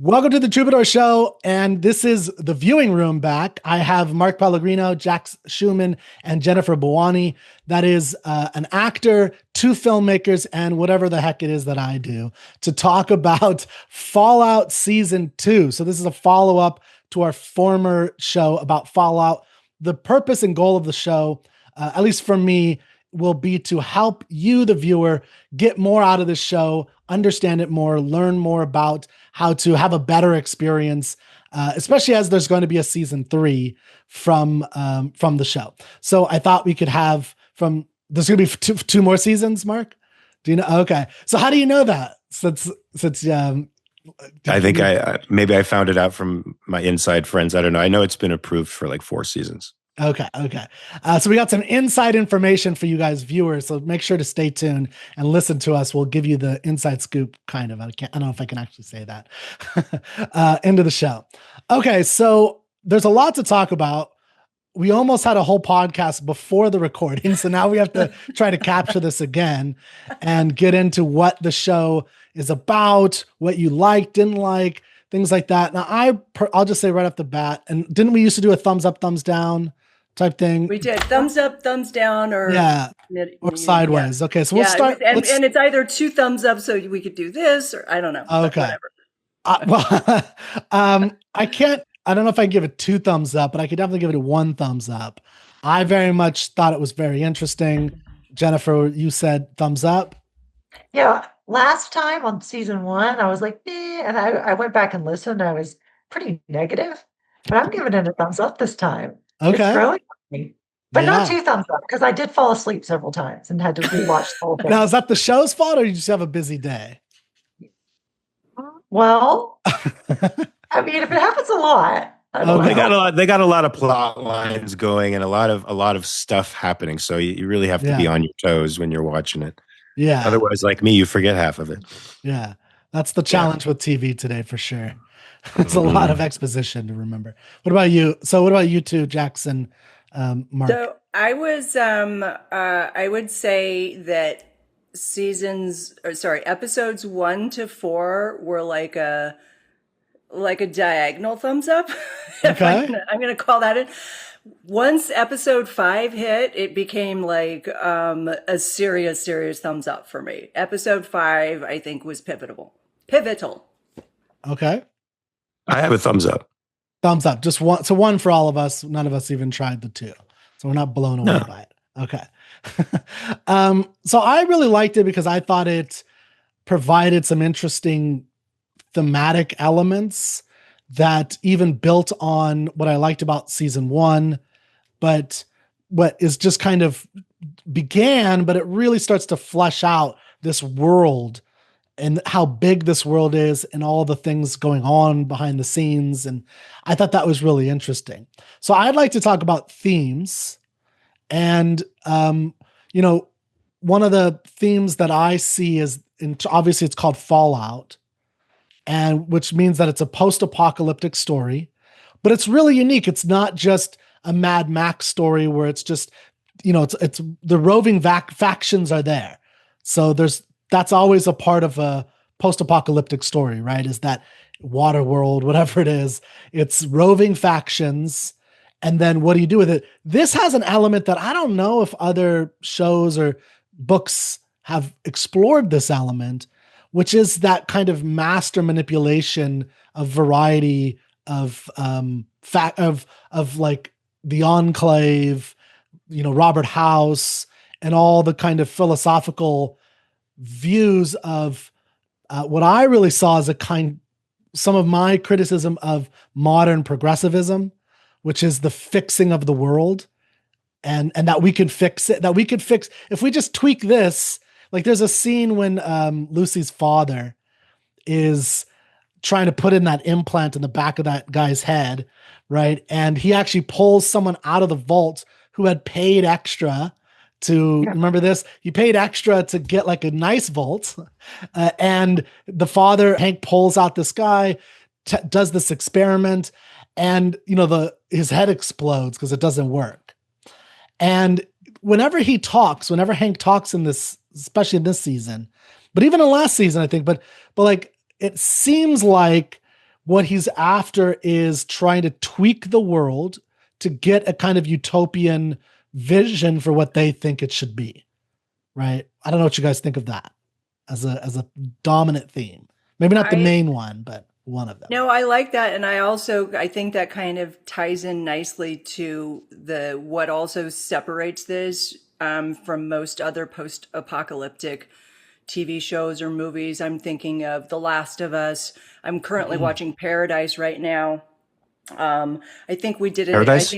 Welcome to the Troubadour Show, and this is the viewing room back. I have Mark Pellegrino, Jack Schumann, and Jennifer Bouani. That is an actor, two filmmakers, and whatever the heck it is that I do to talk about Fallout Season 2. So this is a follow-up to our former show about Fallout. The purpose and goal of the show, at least for me, will be to help you, the viewer, get more out of the show, understand it more, learn more about how to have a better experience, especially as there's going to be a season 3 from the show. So I thought we could have there's going to be two more seasons, Mark? Do you know? Okay. So how do you know that? Since I think maybe I found it out from my inside friends. I don't know. I know it's been approved for like 4 seasons. Okay. So we got some inside information for you guys viewers. So make sure to stay tuned and listen to us. We'll give you the inside scoop, kind of. I don't know if I can actually say that into the show. Okay. So there's a lot to talk about. We almost had a whole podcast before the recording. So now we have to try to capture this again and get into what the show is about, what you like, didn't like, things like that. Now I'll just say right off the bat, and didn't we used to do a thumbs up, thumbs down type thing? We did thumbs up, thumbs down, or or sideways. Yeah. Okay, so we'll start. And it's either 2 thumbs up, so we could do this, or I don't know. Okay. I can't. I don't know if I give it 2 thumbs up, but I could definitely give it 1 thumbs up. I very much thought it was very interesting. Jennifer, you said thumbs up. Yeah, last time on season 1, I was like, eh, and I went back and listened. I was pretty negative, but I'm giving it a thumbs up this time. Okay. It's growing on me. But not 2 thumbs up, because I did fall asleep several times and had to rewatch the whole thing. Now, is that the show's fault, or you just have a busy day? Well, I mean, if it happens a lot, they got a lot of plot lines going and a lot of stuff happening. So you really have to be on your toes when you're watching it. Yeah. Otherwise, like me, you forget half of it. Yeah. That's the challenge with TV today, for sure. It's a lot of exposition to remember. What about you? So what about you two, Jackson, Mark? So I was, I would say that episodes 1 to 4 were like a diagonal thumbs up. Okay. I'm going to call that it. Once episode 5 hit, it became like a serious thumbs up for me. Episode 5, I think, was pivotal. Okay. I have a thumbs up. Thumbs up. Just one. So 1 for all of us. None of us even tried the 2. So we're not blown away by it. Okay. So I really liked it because I thought it provided some interesting thematic elements that even built on what I liked about season 1, but what is just kind of began, but it really starts to flesh out this world and how big this world is and all the things going on behind the scenes. And I thought that was really interesting. So I'd like to talk about themes. And, one of the themes that I see is, obviously it's called Fallout, and which means that it's a post-apocalyptic story, but it's really unique. It's not just a Mad Max story where it's just, it's the roving factions are there. So that's always a part of a post-apocalyptic story, right? Is that water world, whatever it is, it's roving factions. And then what do you do with it? This has an element that I don't know if other shows or books have explored this element, which is that kind of master manipulation of variety of like the Enclave, Robert House, and all the kind of philosophical views of what I really saw as some of my criticism of modern progressivism, which is the fixing of the world, and that we could fix it, if we just tweak this. Like there's a scene when Lucy's father is trying to put in that implant in the back of that guy's head, right? And he actually pulls someone out of the vault who had paid extra to, remember this? He paid extra to get like a nice vault. And the father, Hank, pulls out this guy, does this experiment, and his head explodes because it doesn't work. And whenever Hank talks in this, especially in this season, but even in last season, I think, but like, it seems like what he's after is trying to tweak the world to get a kind of utopian vision for what they think it should be. Right? I don't know what you guys think of that as a dominant theme. Maybe not the main one, but one of them. No, I like that. And I think that kind of ties in nicely to what also separates this from most other post-apocalyptic TV shows or movies. I'm thinking of The Last of Us. I'm currently watching Paradise right now. I think we did it. Paradise?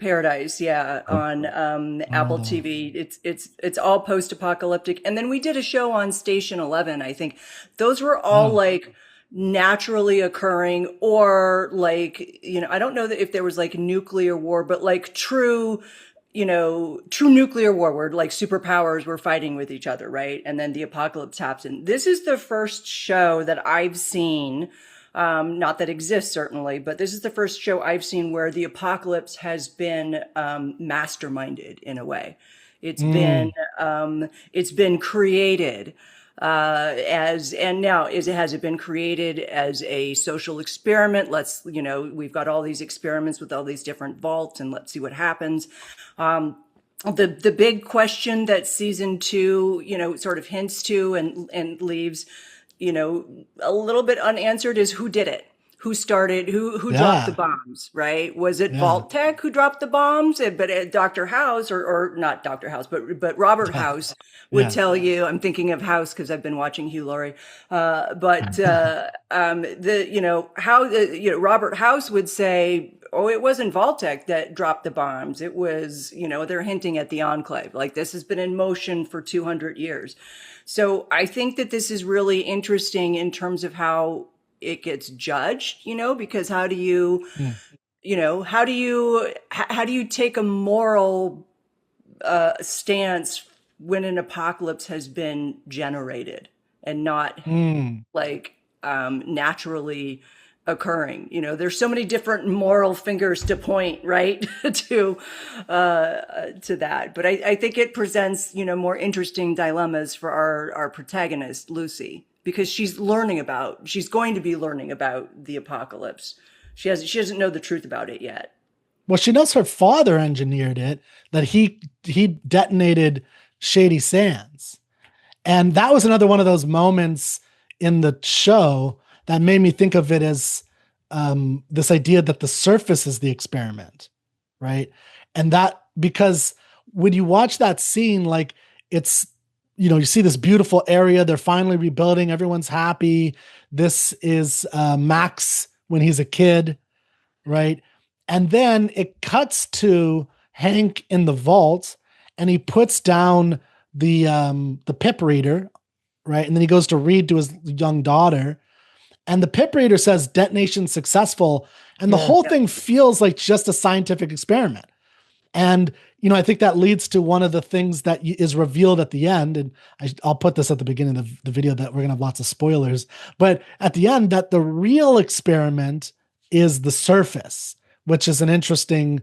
Paradise, yeah, on Apple TV. It's all post-apocalyptic. And then we did a show on Station 11. I think those were all like naturally occurring, or like, I don't know that if there was like nuclear war, but like true nuclear war where like superpowers were fighting with each other, right? And then the apocalypse happened. This is the first show that I've seen, not that exists certainly, but this is the first show I've seen where the apocalypse has been masterminded in a way. It's been created has it been created as a social experiment? We've got all these experiments with all these different vaults, and let's see what happens. The big question that season 2, sort of hints to and leaves, a little bit unanswered is who did it? Who started, who dropped the bombs, right? Was it Vault-Tec who dropped the bombs? But Dr. House, or not Dr. House, but Robert House would tell you, I'm thinking of House because I've been watching Hugh Laurie. Robert House would say, oh, it wasn't Vault-Tec that dropped the bombs. It was, they're hinting at the Enclave. Like, this has been in motion for 200 years. So I think that this is really interesting in terms of how it gets judged, because how do you take a moral stance when an apocalypse has been generated and not naturally occurring? There's so many different moral fingers to point, right, to that. But I think it presents, more interesting dilemmas for our protagonist, Lucy, because she's going to be learning about the apocalypse. She doesn't know the truth about it yet. Well, she knows her father engineered it, that he detonated Shady Sands. And that was another one of those moments in the show that made me think of it as this idea that the surface is the experiment, right? And that, because when you watch that scene, like, it's, you see this beautiful area, they're finally rebuilding, everyone's happy. This is Max when he's a kid, right? And then it cuts to Hank in the vault, and he puts down the pip reader, right? And then he goes to read to his young daughter, and the pip reader says detonation successful, and the whole thing feels like just a scientific experiment. And I think that leads to one of the things that is revealed at the end, and I'll put this at the beginning of the video that we're gonna have lots of spoilers, but at the end, that the real experiment is the surface, which is an interesting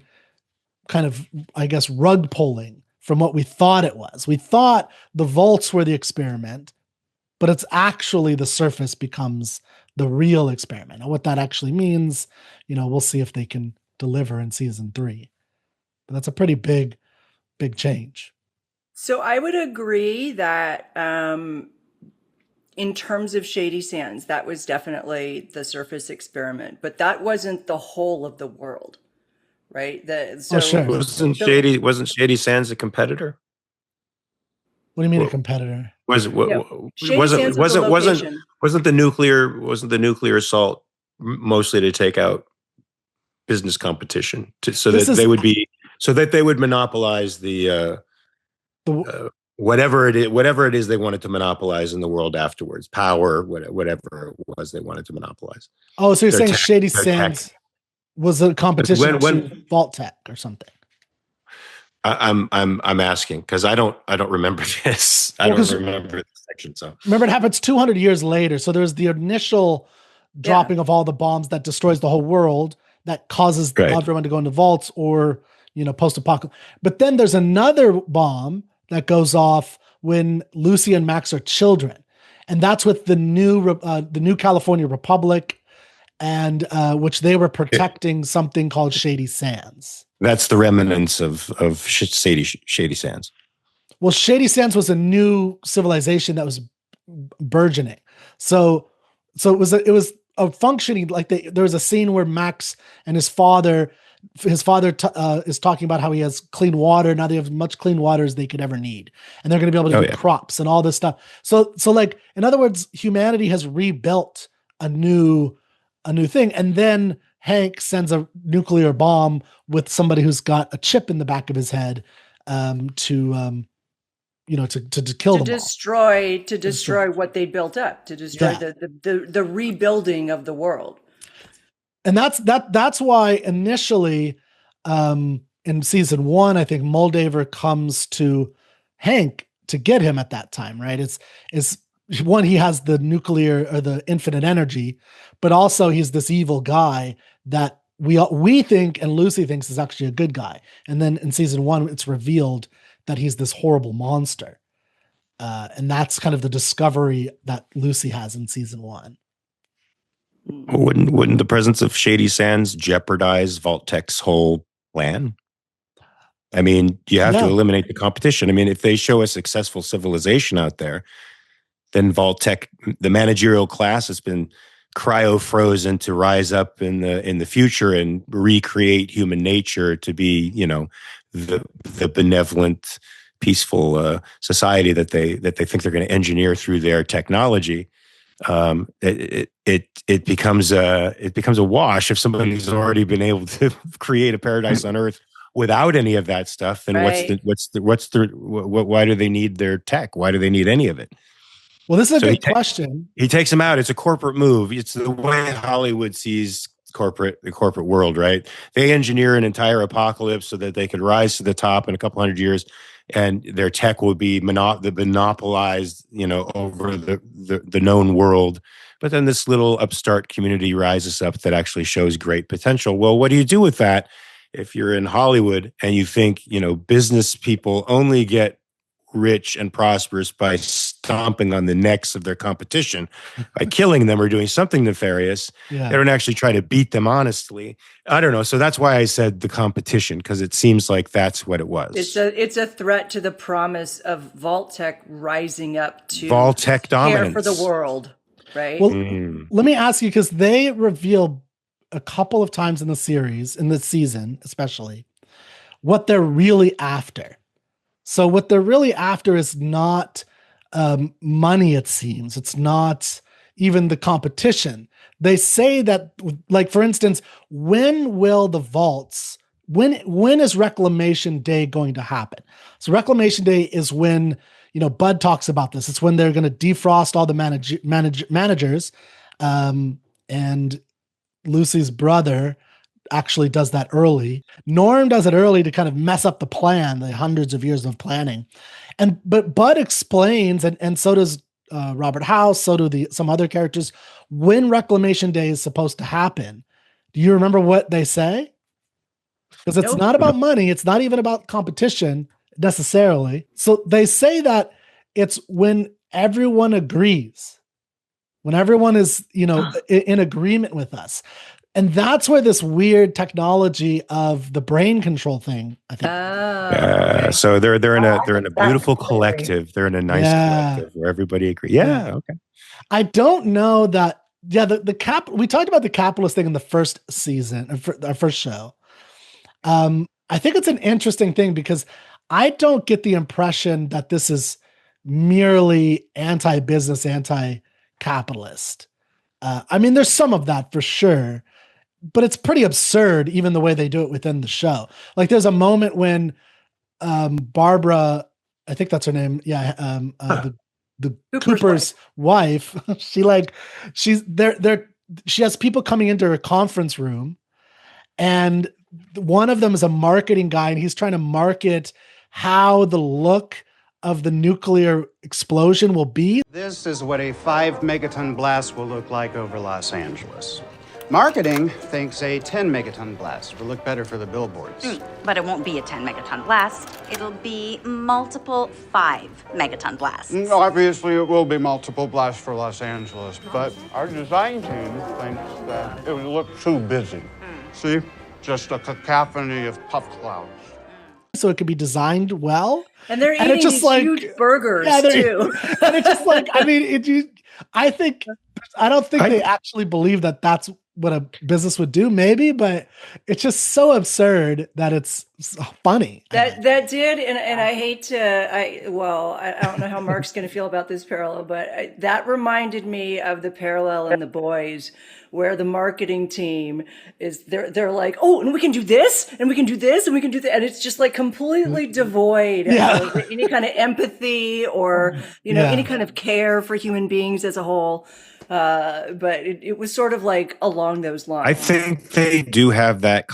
kind of, I guess, rug pulling from what we thought it was. We thought the vaults were the experiment, but it's actually the surface becomes the real experiment. And what that actually means, we'll see if they can deliver in season 3. But that's a pretty big change. So I would agree that in terms of Shady Sands, that was definitely the surface experiment, but that wasn't the whole of the world, right? Sure. Wasn't Shady Sands a competitor? What do you mean a competitor? Wasn't the nuclear assault mostly to take out business competition, so that they would monopolize the whatever it is they wanted to monopolize in the world afterwards, power, whatever it was they wanted to monopolize. Oh, so you're saying Shady Sands was a competition to Vault-Tec or something? I'm asking because I don't remember this. I don't remember the section. So remember, it happens 200 years later. So there's the initial dropping of all the bombs that destroys the whole world, that causes everyone to go into vaults or post-apocalypse. But then there's another bomb that goes off when Lucy and Max are children, and that's with the new California Republic. and which they were protecting something called Shady Sands. That's the remnants of Shady Sands. Well, Shady Sands was a new civilization that was burgeoning. So it was a functioning, like there was a scene where Max and his father is talking about how he has clean water. Now they have much clean water as they could ever need, and they're going to be able to do crops and all this stuff. So like, in other words, humanity has rebuilt a new thing. And then Hank sends a nuclear bomb with somebody who's got a chip in the back of his head to kill them to destroy what they built up, to destroy the rebuilding of the world. And that's why initially in season 1, I think Moldaver comes to Hank to get him at that time, right? It's one, he has the nuclear or the infinite energy, but also he's this evil guy that we think and Lucy thinks is actually a good guy. And then in season 1, it's revealed that he's this horrible monster. And that's kind of the discovery that Lucy has in season 1. Wouldn't the presence of Shady Sands jeopardize Vault-Tec's whole plan? I mean, you have to eliminate the competition. I mean, if they show a successful civilization out there, then Vault-Tec, the managerial class, has been cryo-frozen to rise up in the future and recreate human nature to be, the benevolent, peaceful society that they think they're going to engineer through their technology. It becomes a wash if somebody's already been able to create a paradise on Earth without any of that stuff. Then why do they need their tech? Why do they need any of it? Well, this is a good question. He takes them out. It's a corporate move. It's the way Hollywood sees the corporate world, right? They engineer an entire apocalypse so that they could rise to the top in a couple hundred years, and their tech will be monopolized, over the known world. But then this little upstart community rises up that actually shows great potential. Well, what do you do with that if you're in Hollywood and you think, business people only get rich and prosperous by stomping on the necks of their competition, by killing them or doing something nefarious? They don't actually try to beat them honestly. I don't know. So that's why I said the competition, because it seems like that's what it was. It's a threat to the promise of Vault-Tec rising up to Vault-Tec dominance, care for the world, right? Well, let me ask you, because they reveal a couple of times in the series, in the season especially, what they're really after. So what they're really after is not money, it seems. It's not even the competition. They say that, like, for instance, when will the vaults, when is Reclamation Day going to happen? So Reclamation Day is when, Bud talks about this. It's when they're going to defrost all the managers. And Lucy's brother actually does that early. Norm does it early to kind of mess up the plan, the hundreds of years of planning. But Bud explains, and so does Robert House, so do some other characters, when Reclamation Day is supposed to happen. Do you remember what they say? Because it's not about money. It's not even about competition necessarily. So they say that it's when everyone agrees, when everyone is, in agreement with us. And that's where this weird technology of the brain control thing, I think. So they're in a beautiful collective. They're in a nice collective where everybody agrees. Okay. I don't know that. Yeah, we talked about the capitalist thing in the first season, our first show. I think it's an interesting thing because I don't get the impression that this is merely anti-business, anti-capitalist. I mean, there's some of that for sure, but it's pretty absurd, even the way they do it within the show. Like, there's a moment when Barbara, I think that's her name, the Cooper's wife, she has people coming into her conference room, and one of them is a marketing guy, and he's trying to market how the look of the nuclear explosion will be. This is what a 5 megaton blast will look like over Los Angeles. Marketing thinks a 10 megaton blast will look better for the billboards. But it won't be a 10 megaton blast. It'll be multiple 5 megaton blasts. Obviously, it will be multiple blasts for Los Angeles, but our design team thinks that it would look too busy. See? Just a cacophony of puff clouds. So it could be designed well. And they're eating these huge burgers, too. And it's just like, I mean, I don't think they actually believe that that's what a business would do, maybe, but it's just so absurd that it's funny. That did, and I hate to, I don't know how Mark's going to feel about this parallel, but that reminded me of the parallel in The Boys, where the marketing team is, they're like, oh, and we can do this, and we can do this, and we can do that, and it's just like completely devoid of any kind of empathy or any kind of care for human beings as a whole. But it was sort of like along those lines. I think they do have that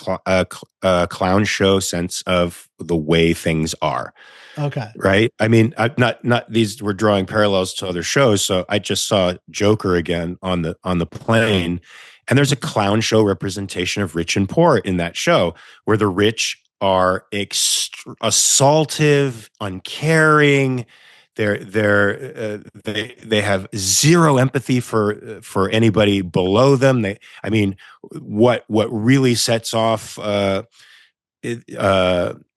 clown show sense of the way things are. Okay. Right. I mean, not these. We're drawing parallels to other shows. So I just saw Joker again on the plane, and there's a clown show representation of rich and poor in that show, where the rich are assaultive, uncaring. They have zero empathy for anybody below them. What really sets off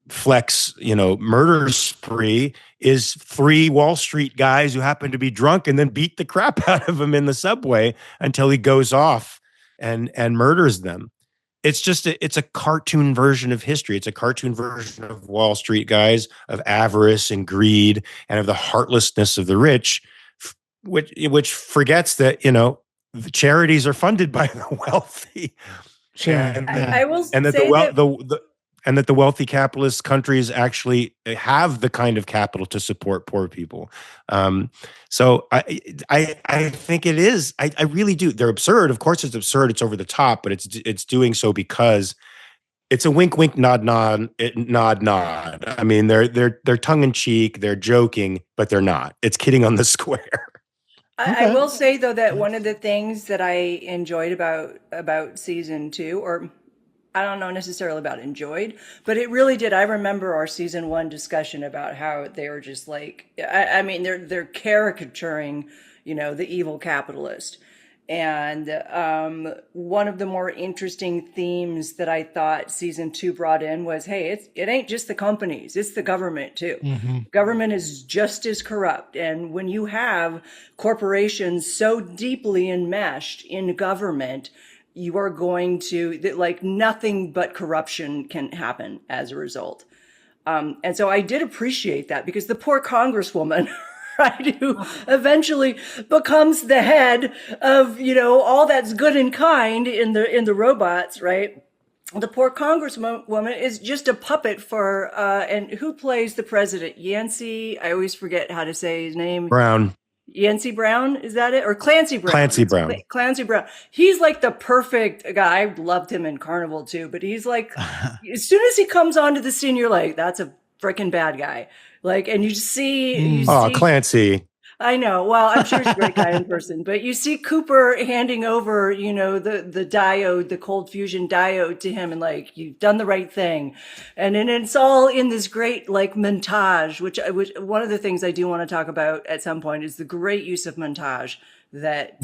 Fleck's murder spree is 3 Wall Street guys who happen to be drunk and then beat the crap out of him in the subway until he goes off and murders them. It's just it's a cartoon version of history. It's a cartoon version of Wall Street guys, of avarice and greed, and of the heartlessness of the rich, which forgets that the charities are funded by the wealthy. Sure. I will say that the wealthy capitalist countries actually have the kind of capital to support poor people. So I think it is. I really do. They're absurd. Of course, it's absurd. It's over the top, but it's doing so because it's a wink, wink, nod, nod, nod, nod. I mean, they're tongue in cheek. They're joking, but they're not. It's kidding on the square. I will say though that one of the things that I enjoyed about season 2, or I don't know necessarily about enjoyed, but it really did. I remember our season 1 discussion about how they were just like, I mean, they're caricaturing, the evil capitalist. And one of the more interesting themes that I thought season 2 brought in was, hey, it ain't just the companies, it's the government too. Mm-hmm. Government is just as corrupt. And when you have corporations so deeply enmeshed in government, you are going to, like, nothing but corruption can happen as a result. And so I did appreciate that, because the poor congresswoman, right, who eventually becomes the head of, all that's good and kind in the robots, right? The poor congresswoman is just a puppet for, and who plays the president? Yancey, I always forget how to say his name. Brown. Yancey Brown, is that it? Or Clancy Brown? Clancy Brown. He's like the perfect guy. I loved him in Carnival too, but he's like, as soon as he comes onto the scene, you're like, that's a freaking bad guy. Like, and you see, Clancy. I know. Well, I'm sure he's a great guy in person, but you see Cooper handing over, the diode, the cold fusion diode to him, and like, you've done the right thing. And then it's all in this great like montage, which one of the things I do want to talk about at some point is the great use of montage that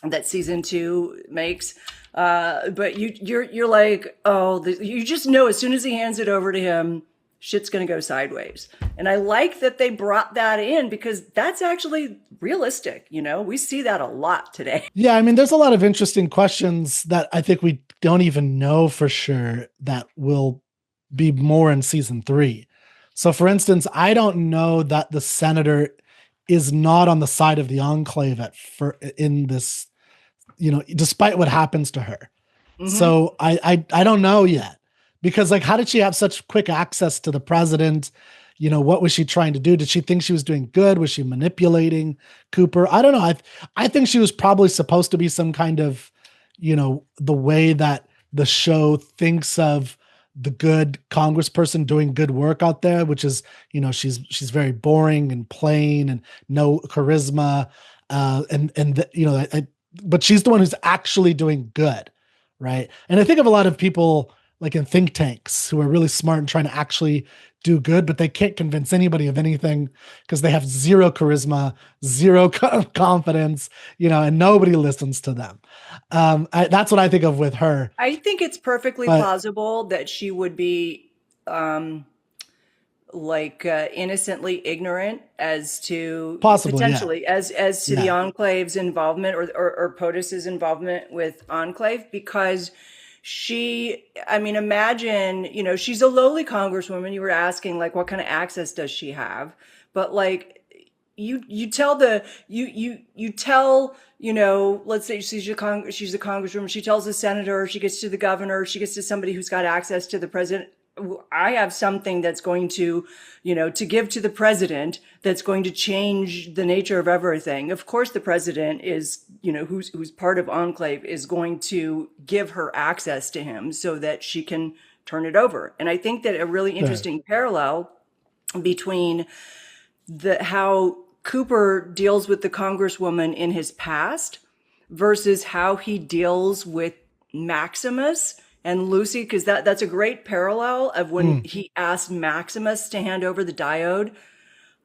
that season 2 makes. But you're like, you just know as soon as he hands it over to him, shit's going to go sideways. And I like that they brought that in, because that's actually realistic. We see that a lot today. Yeah. I mean, there's a lot of interesting questions that I think we don't even know for sure that will be more in season 3. So for instance, I don't know that the senator is not on the side of the enclave in this, despite what happens to her. Mm-hmm. So I don't know yet. Because, like, how did she have such quick access to the president? What was she trying to do? Did she think she was doing good? Was she manipulating Cooper? I don't know. I think she was probably supposed to be some kind of, the way that the show thinks of the good congressperson doing good work out there, which is, she's very boring and plain and no charisma. but she's the one who's actually doing good, right? And I think of a lot of people like in think tanks who are really smart and trying to actually do good, but they can't convince anybody of anything because they have zero charisma, zero confidence, and nobody listens to them. That's what I think of with her. I think it's perfectly plausible that she would be innocently ignorant as to potentially as to the Enclave's involvement or POTUS's involvement with Enclave, because imagine, she's a lowly congresswoman. You were asking like, what kind of access does she have? But like, you tell, let's say she's a congresswoman. She tells the senator, she gets to the governor, she gets to somebody who's got access to the president. I have something that's going to, to give to the president that's going to change the nature of everything. Of course, the president is, who's part of Enclave is going to give her access to him so that she can turn it over. And I think that a really interesting parallel between how Cooper deals with the congresswoman in his past versus how he deals with Maximus and Lucy, because that's a great parallel of when he asked Maximus to hand over the diode.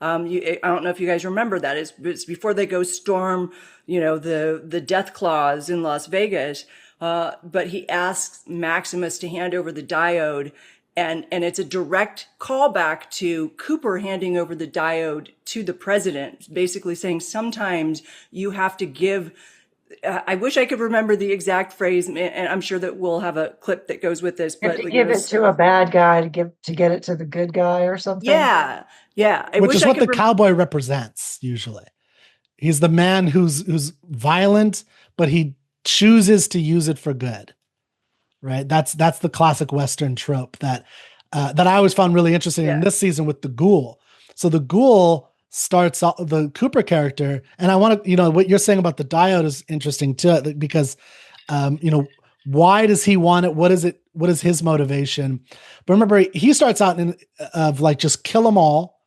I don't know if you guys remember that. It's before they go storm, the death claws in Las Vegas. But he asks Maximus to hand over the diode. And it's a direct callback to Cooper handing over the diode to the president, basically saying sometimes you have to give. I wish I could remember the exact phrase, and I'm sure that we'll have a clip that goes with this. But give it to a bad guy to get it to the good guy or something. Yeah. Which is what the cowboy represents usually. He's the man who's violent, but he chooses to use it for good. Right. That's the classic Western trope that I always found really interesting in this season with the Ghoul. So the Ghoul starts off the Cooper character, and I want to, what you're saying about the diode is interesting too, because, why does he want it? What is it? What is his motivation? But remember, he starts out of like, just kill them all.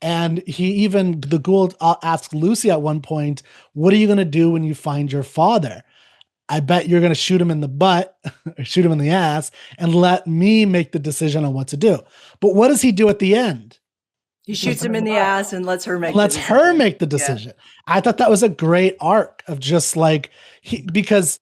And the Ghoul asks Lucy at one point, what are you going to do when you find your father? I bet you're going to shoot him in the butt or shoot him in the ass and let me make the decision on what to do. But what does he do at the end? He shoots him in the ass and lets her make the decision. Yeah. I thought that was a great arc of just like, actually,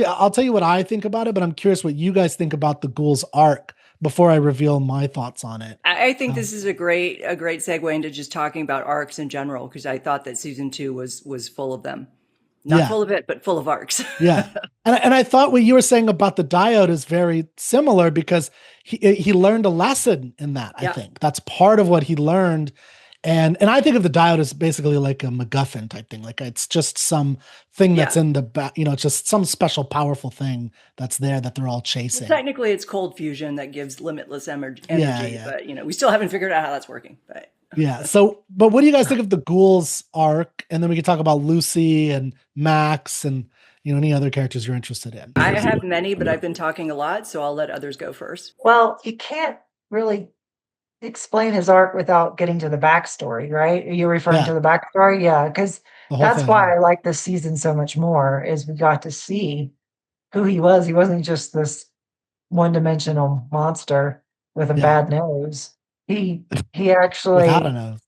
I'll tell you what I think about it, but I'm curious what you guys think about the Ghoul's arc before I reveal my thoughts on it. I think this is a great segue into just talking about arcs in general, because I thought that season 2 was full of them. Not full of it, but full of arcs. Yeah. And I thought what you were saying about the diode is very similar, because he learned a lesson in that. I think that's part of what he learned. And I think of the diode as basically like a MacGuffin type thing. Like it's just some thing that's in the back, it's just some special powerful thing that's there that they're all chasing. Well, technically it's cold fusion that gives limitless energy, but we still haven't figured out how that's working. But yeah. So, but what do you guys think of the Ghoul's arc? And then we can talk about Lucy and Max and, any other characters you're interested in. I have many, but I've been talking a lot, so I'll let others go first. Well, you can't really explain his arc without getting to the backstory, right? Are you referring to the backstory? Yeah, because that's why I like this season so much more, is we got to see who he was. He wasn't just this one-dimensional monster with a bad nose. He actually without a nose.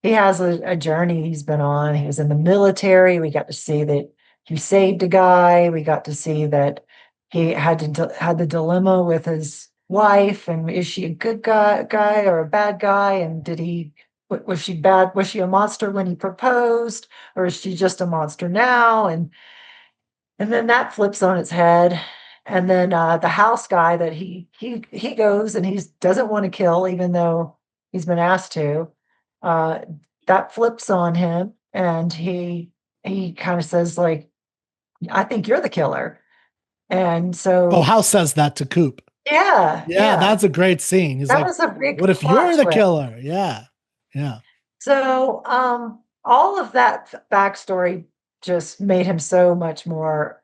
he has a journey he's been on. He was in the military. We got to see that he saved a guy. We got to see that he had the dilemma with his wife, and is she a good guy or a bad guy? And was she bad? Was she a monster when he proposed, or is she just a monster now? And then that flips on its head. And then the house guy that he goes and he doesn't want to kill, even though he's been asked to. That flips on him, and he kind of says, like, I think you're the killer. And so House says that to Coop. Yeah. That's a great scene. He's that like, was a big what if you're the killer? Yeah. So all of that backstory just made him so much more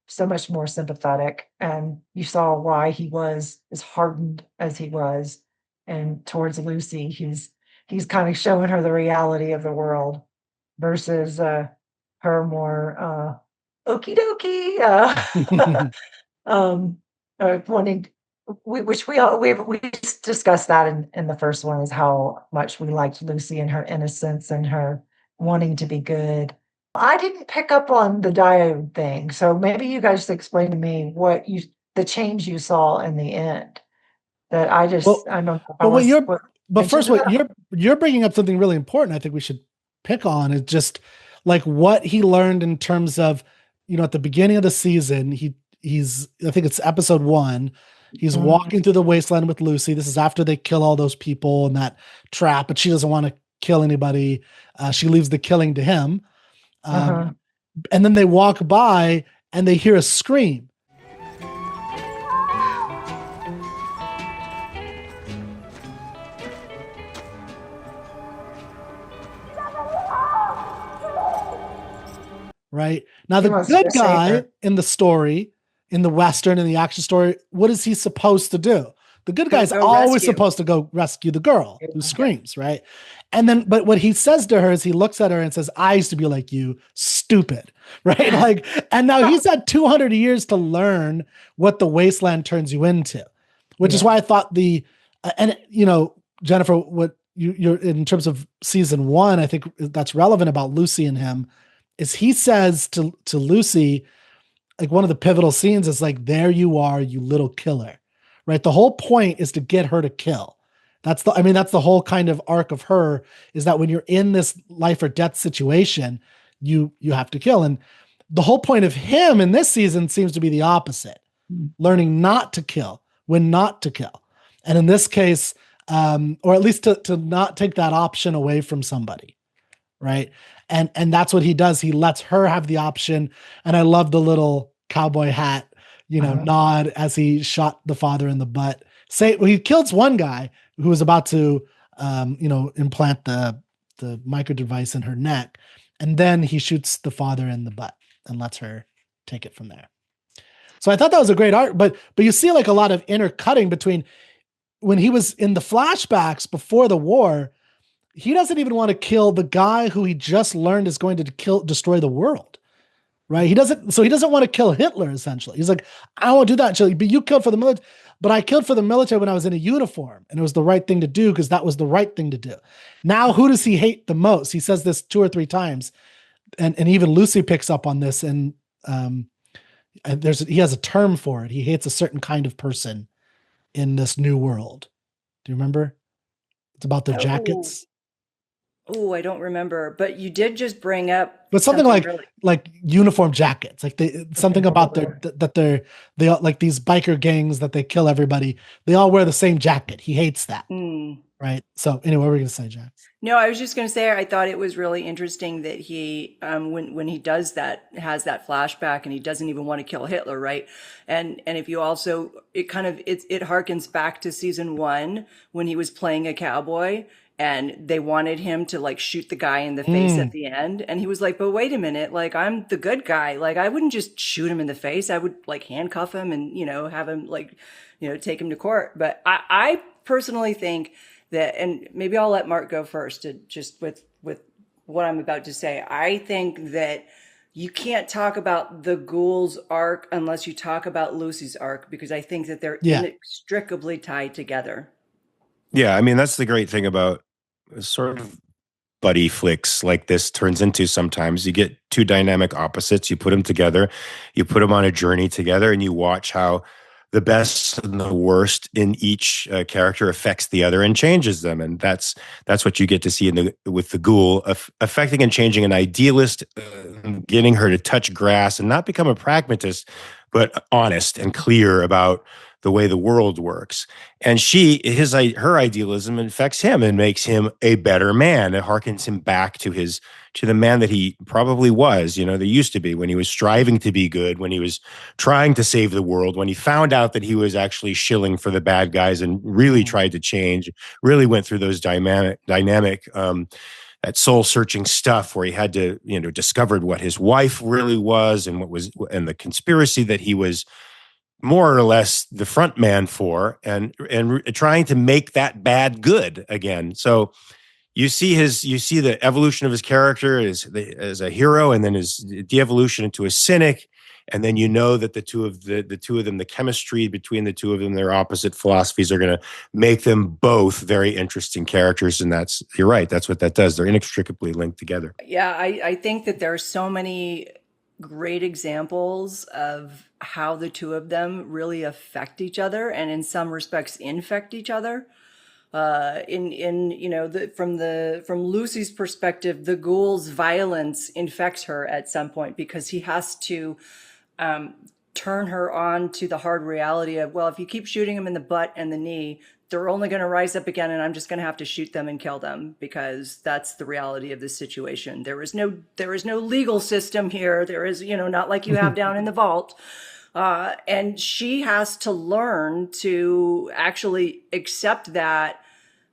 sympathetic, and you saw why he was as hardened as he was. And towards Lucy, he's kind of showing her the reality of the world versus her more okie dokie, wanting, which we discussed that in the first one, is how much we liked Lucy and her innocence and her wanting to be good. I didn't pick up on the diode thing, so maybe you guys explain to me the change you saw in the end. That I don't know if I but what was you're, but mentioned first, what that. you're bringing up something really important. I think we should pick on is just like what he learned in terms of, at the beginning of the season, he's I think it's episode 1. He's walking through the wasteland with Lucy. This is after they kill all those people in that trap, but she doesn't want to kill anybody. She leaves the killing to him. And then they walk by and they hear a scream. Right now, the good guy in the story, in the Western, in the action story, what is he supposed to do? The good guy's always supposed to go rescue the girl who screams, right? And then, but what he says to her is he looks at her and says, "I used to be like you, stupid," right? Like, and now he's had 200 years to learn what the wasteland turns you into, which is why I thought Jennifer, what you're in terms of season 1, I think that's relevant about Lucy and him. Is he says to Lucy, like one of the pivotal scenes is like, "There you are, you little killer," right? The whole point is to get her to kill. That's the whole kind of arc of her, is that when you're in this life or death situation, you have to kill. And the whole point of him in this season seems to be the opposite, learning not to kill, when not to kill. And in this case, or at least to not take that option away from somebody. Right. And that's what he does. He lets her have the option. And I love the little cowboy hat, nod as he shot the father in the butt. He kills one guy who was about to, implant the micro device in her neck. And then he shoots the father in the butt and lets her take it from there. So I thought that was a great art, but you see like a lot of intercutting between when he was in the flashbacks before the war. He doesn't even want to kill the guy who he just learned is going to destroy the world, right? He doesn't want to kill Hitler, essentially. He's like, "I won't do that, but you killed for the military." But I killed for the military when I was in a uniform, and it was the right thing to do because that was the right thing to do. Now, who does he hate the most? He says this 2 or 3 times, and even Lucy picks up on this, and he has a term for it. He hates a certain kind of person in this new world. Do you remember? It's about their jackets. Oh, I don't remember, but you did just bring up, but something like uniform jackets, like something about they all, like these biker gangs that they kill everybody. They all wear the same jacket. He hates that. Right. So anyway, what were we going to say, Jack? No, I was just going to say, I thought it was really interesting that he, when he does that, has that flashback and he doesn't even want to kill Hitler. Right. And if you also, it harkens back to season 1 when he was playing a cowboy. And they wanted him to like shoot the guy in the face at the end. And he was like, "But wait a minute, like I'm the good guy. Like I wouldn't just shoot him in the face. I would like handcuff him and, have him like, take him to court." But I personally think that, and maybe I'll let Mark go first to just with what I'm about to say. I think that you can't talk about the Ghoul's arc unless you talk about Lucy's arc, because I think that they're inextricably tied together. Yeah. I mean, that's the great thing about sort of buddy flicks like this turns into. Sometimes you get 2 dynamic opposites, you put them together, you put them on a journey together, and you watch how the best and the worst in each character affects the other and changes them. And that's what you get to see with the Ghoul, affecting and changing an idealist, getting her to touch grass and not become a pragmatist, but honest and clear about the way the world works. And her idealism affects him and makes him a better man. It harkens him back to the man that he probably was, that used to be, when he was striving to be good, when he was trying to save the world, when he found out that he was actually shilling for the bad guys and really tried to change, really went through those dynamic that soul searching stuff where he had to, discovered what his wife really was and and the conspiracy that he was more or less the front man for, and trying to make that bad good again. So you see the evolution of his character as a hero, and then his de-evolution into a cynic, and then you know that the two of them, the chemistry between the two of them, their opposite philosophies are going to make them both very interesting characters. And you're right, that's what that does. They're inextricably linked together. Yeah, I think that there are so many great examples of how the two of them really affect each other, and in some respects infect each other. From Lucy's perspective, the ghoul's violence infects her at some point because he has to turn her on to the hard reality of, well, if you keep shooting them in the butt and the knee, they're only going to rise up again, and I'm just going to have to shoot them and kill them because that's the reality of this situation. There is no legal system here. There is, not like you have down in the vault. And she has to learn to actually accept that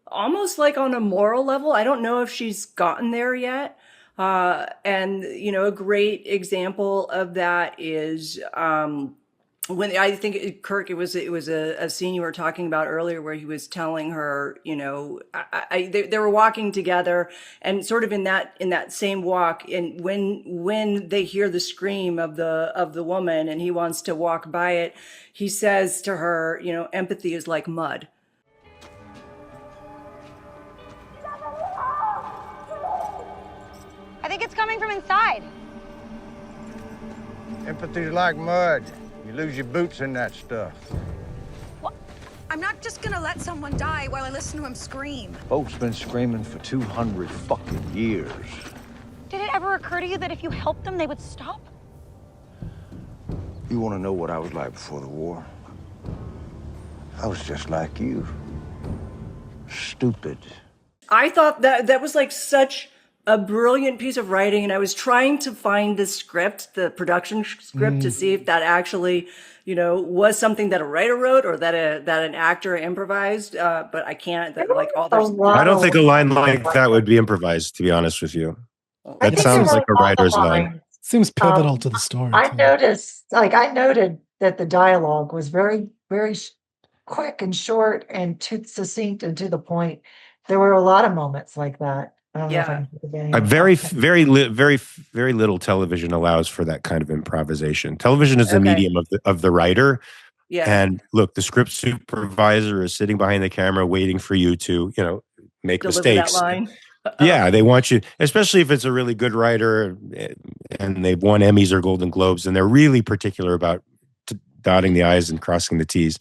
almost like on a moral level. I don't know if she's gotten there yet. And a great example of that is, when I think Kirk, it was a scene you were talking about earlier where he was telling her, they were walking together, and sort of in that same walk, and when they hear the scream of the woman and he wants to walk by it, he says to her, empathy is like mud. I think it's coming from inside. Empathy's like mud. You lose your boots in that stuff. Well, I'm not just gonna let someone die while I listen to him scream. Folks been screaming for 200 fucking years. Did it ever occur to you that if you helped them, they would stop? You want to know what I was like before the war? I was just like you. Stupid. I thought that was like such a brilliant piece of writing, and I was trying to find the production script, to see if that actually, was something that a writer wrote or that an actor improvised. But I can't. I don't think a line like that would be improvised, to be honest with you. That sounds like a writer's line. Seems pivotal to the story. I noted that the dialogue was very, very quick and short and succinct and to the point. There were a lot of moments like that. Very little television allows for that kind of improvisation. Television is the medium of the writer. Yeah. And look, the script supervisor is sitting behind the camera waiting for you to, make deliver mistakes. That line. Yeah, they want you, especially if it's a really good writer and they've won Emmys or Golden Globes, and they're really particular about dotting the I's and crossing the T's.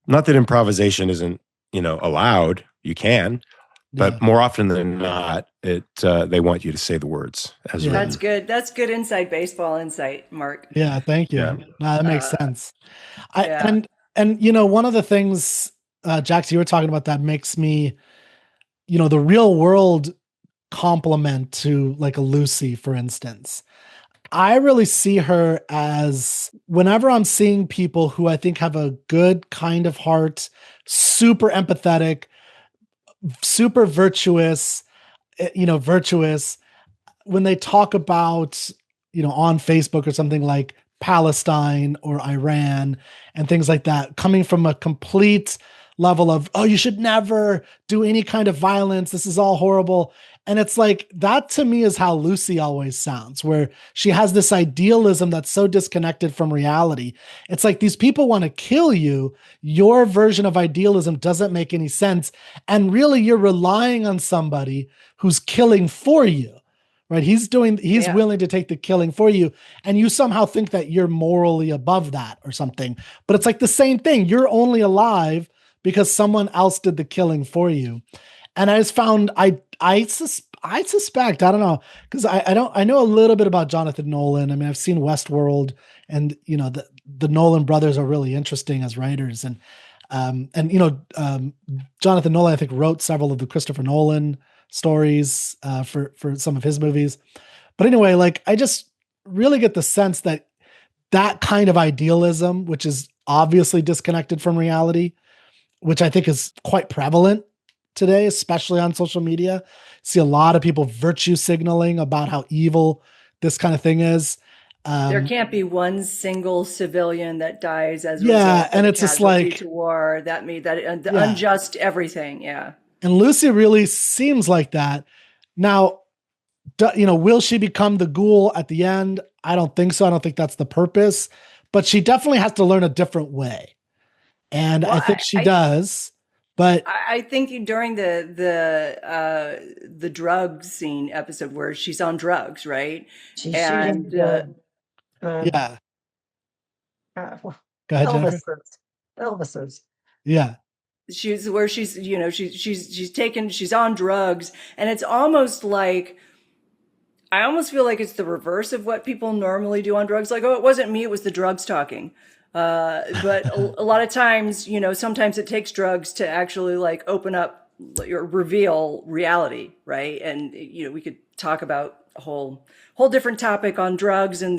Not that improvisation isn't, allowed. You can. But more often than not, they want you to say the words. That's good. That's good inside baseball insight, Mark. Yeah, thank you. Yeah. No, that makes sense. And one of the things, Jax, you were talking about that makes me, the real world complement to like a Lucy, for instance. I really see her as, whenever I'm seeing people who I think have a good kind of heart, super empathetic, super virtuous, when they talk about, on Facebook or something like Palestine or Iran and things like that, coming from a complete level of, oh, you should never do any kind of violence. This is all horrible. And it's like, that to me is how Lucy always sounds, where she has this idealism that's so disconnected from reality. It's like, these people want to kill you. Your version of idealism doesn't make any sense. And really, you're relying on somebody who's killing for you, right? He's willing to take the killing for you. And you somehow think that you're morally above that or something. But it's like the same thing. You're only alive because someone else did the killing for you. And I just found, I suspect, I don't know, because I know a little bit about Jonathan Nolan. I mean, I've seen Westworld, and the Nolan brothers are really interesting as writers, and Jonathan Nolan, I think, wrote several of the Christopher Nolan stories for some of his movies. But anyway, like, I just really get the sense that kind of idealism, which is obviously disconnected from reality, which I think is quite prevalent today, especially on social media. See a lot of people virtue signaling about how evil this kind of thing is. There can't be one single civilian that dies as a result and of it's just like to war. Unjust everything. Yeah. And Lucy really seems like that. Now, will she become the ghoul at the end? I don't think so. I don't think that's the purpose, but she definitely has to learn a different way. And I think she does. But I think during the drug scene episode where she's on drugs, right? She's and shooting yeah. Go ahead, Jennifer. Elvis's. Yeah. She's on drugs, and it's almost like, I almost feel like it's the reverse of what people normally do on drugs. Like, oh, it wasn't me, it was the drugs talking. But a lot of times, sometimes it takes drugs to actually like open up or reveal reality, right? And we could talk about a whole different topic on drugs and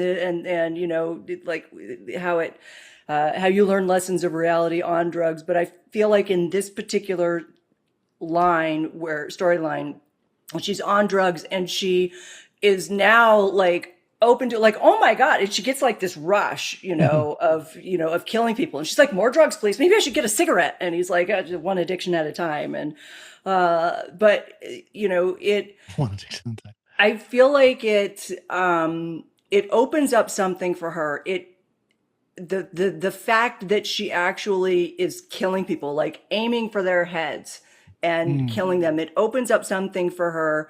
like how you learn lessons of reality on drugs. But I feel like in this particular storyline, she's on drugs and she is now like open to like, oh my God. And she gets like this rush, of killing people. And she's like, more drugs, please. Maybe I should get a cigarette. And he's like, just one addiction at a time. And, but one addiction at a time. I feel like it opens up something for her. The fact that she actually is killing people, like aiming for their heads and killing them, it opens up something for her.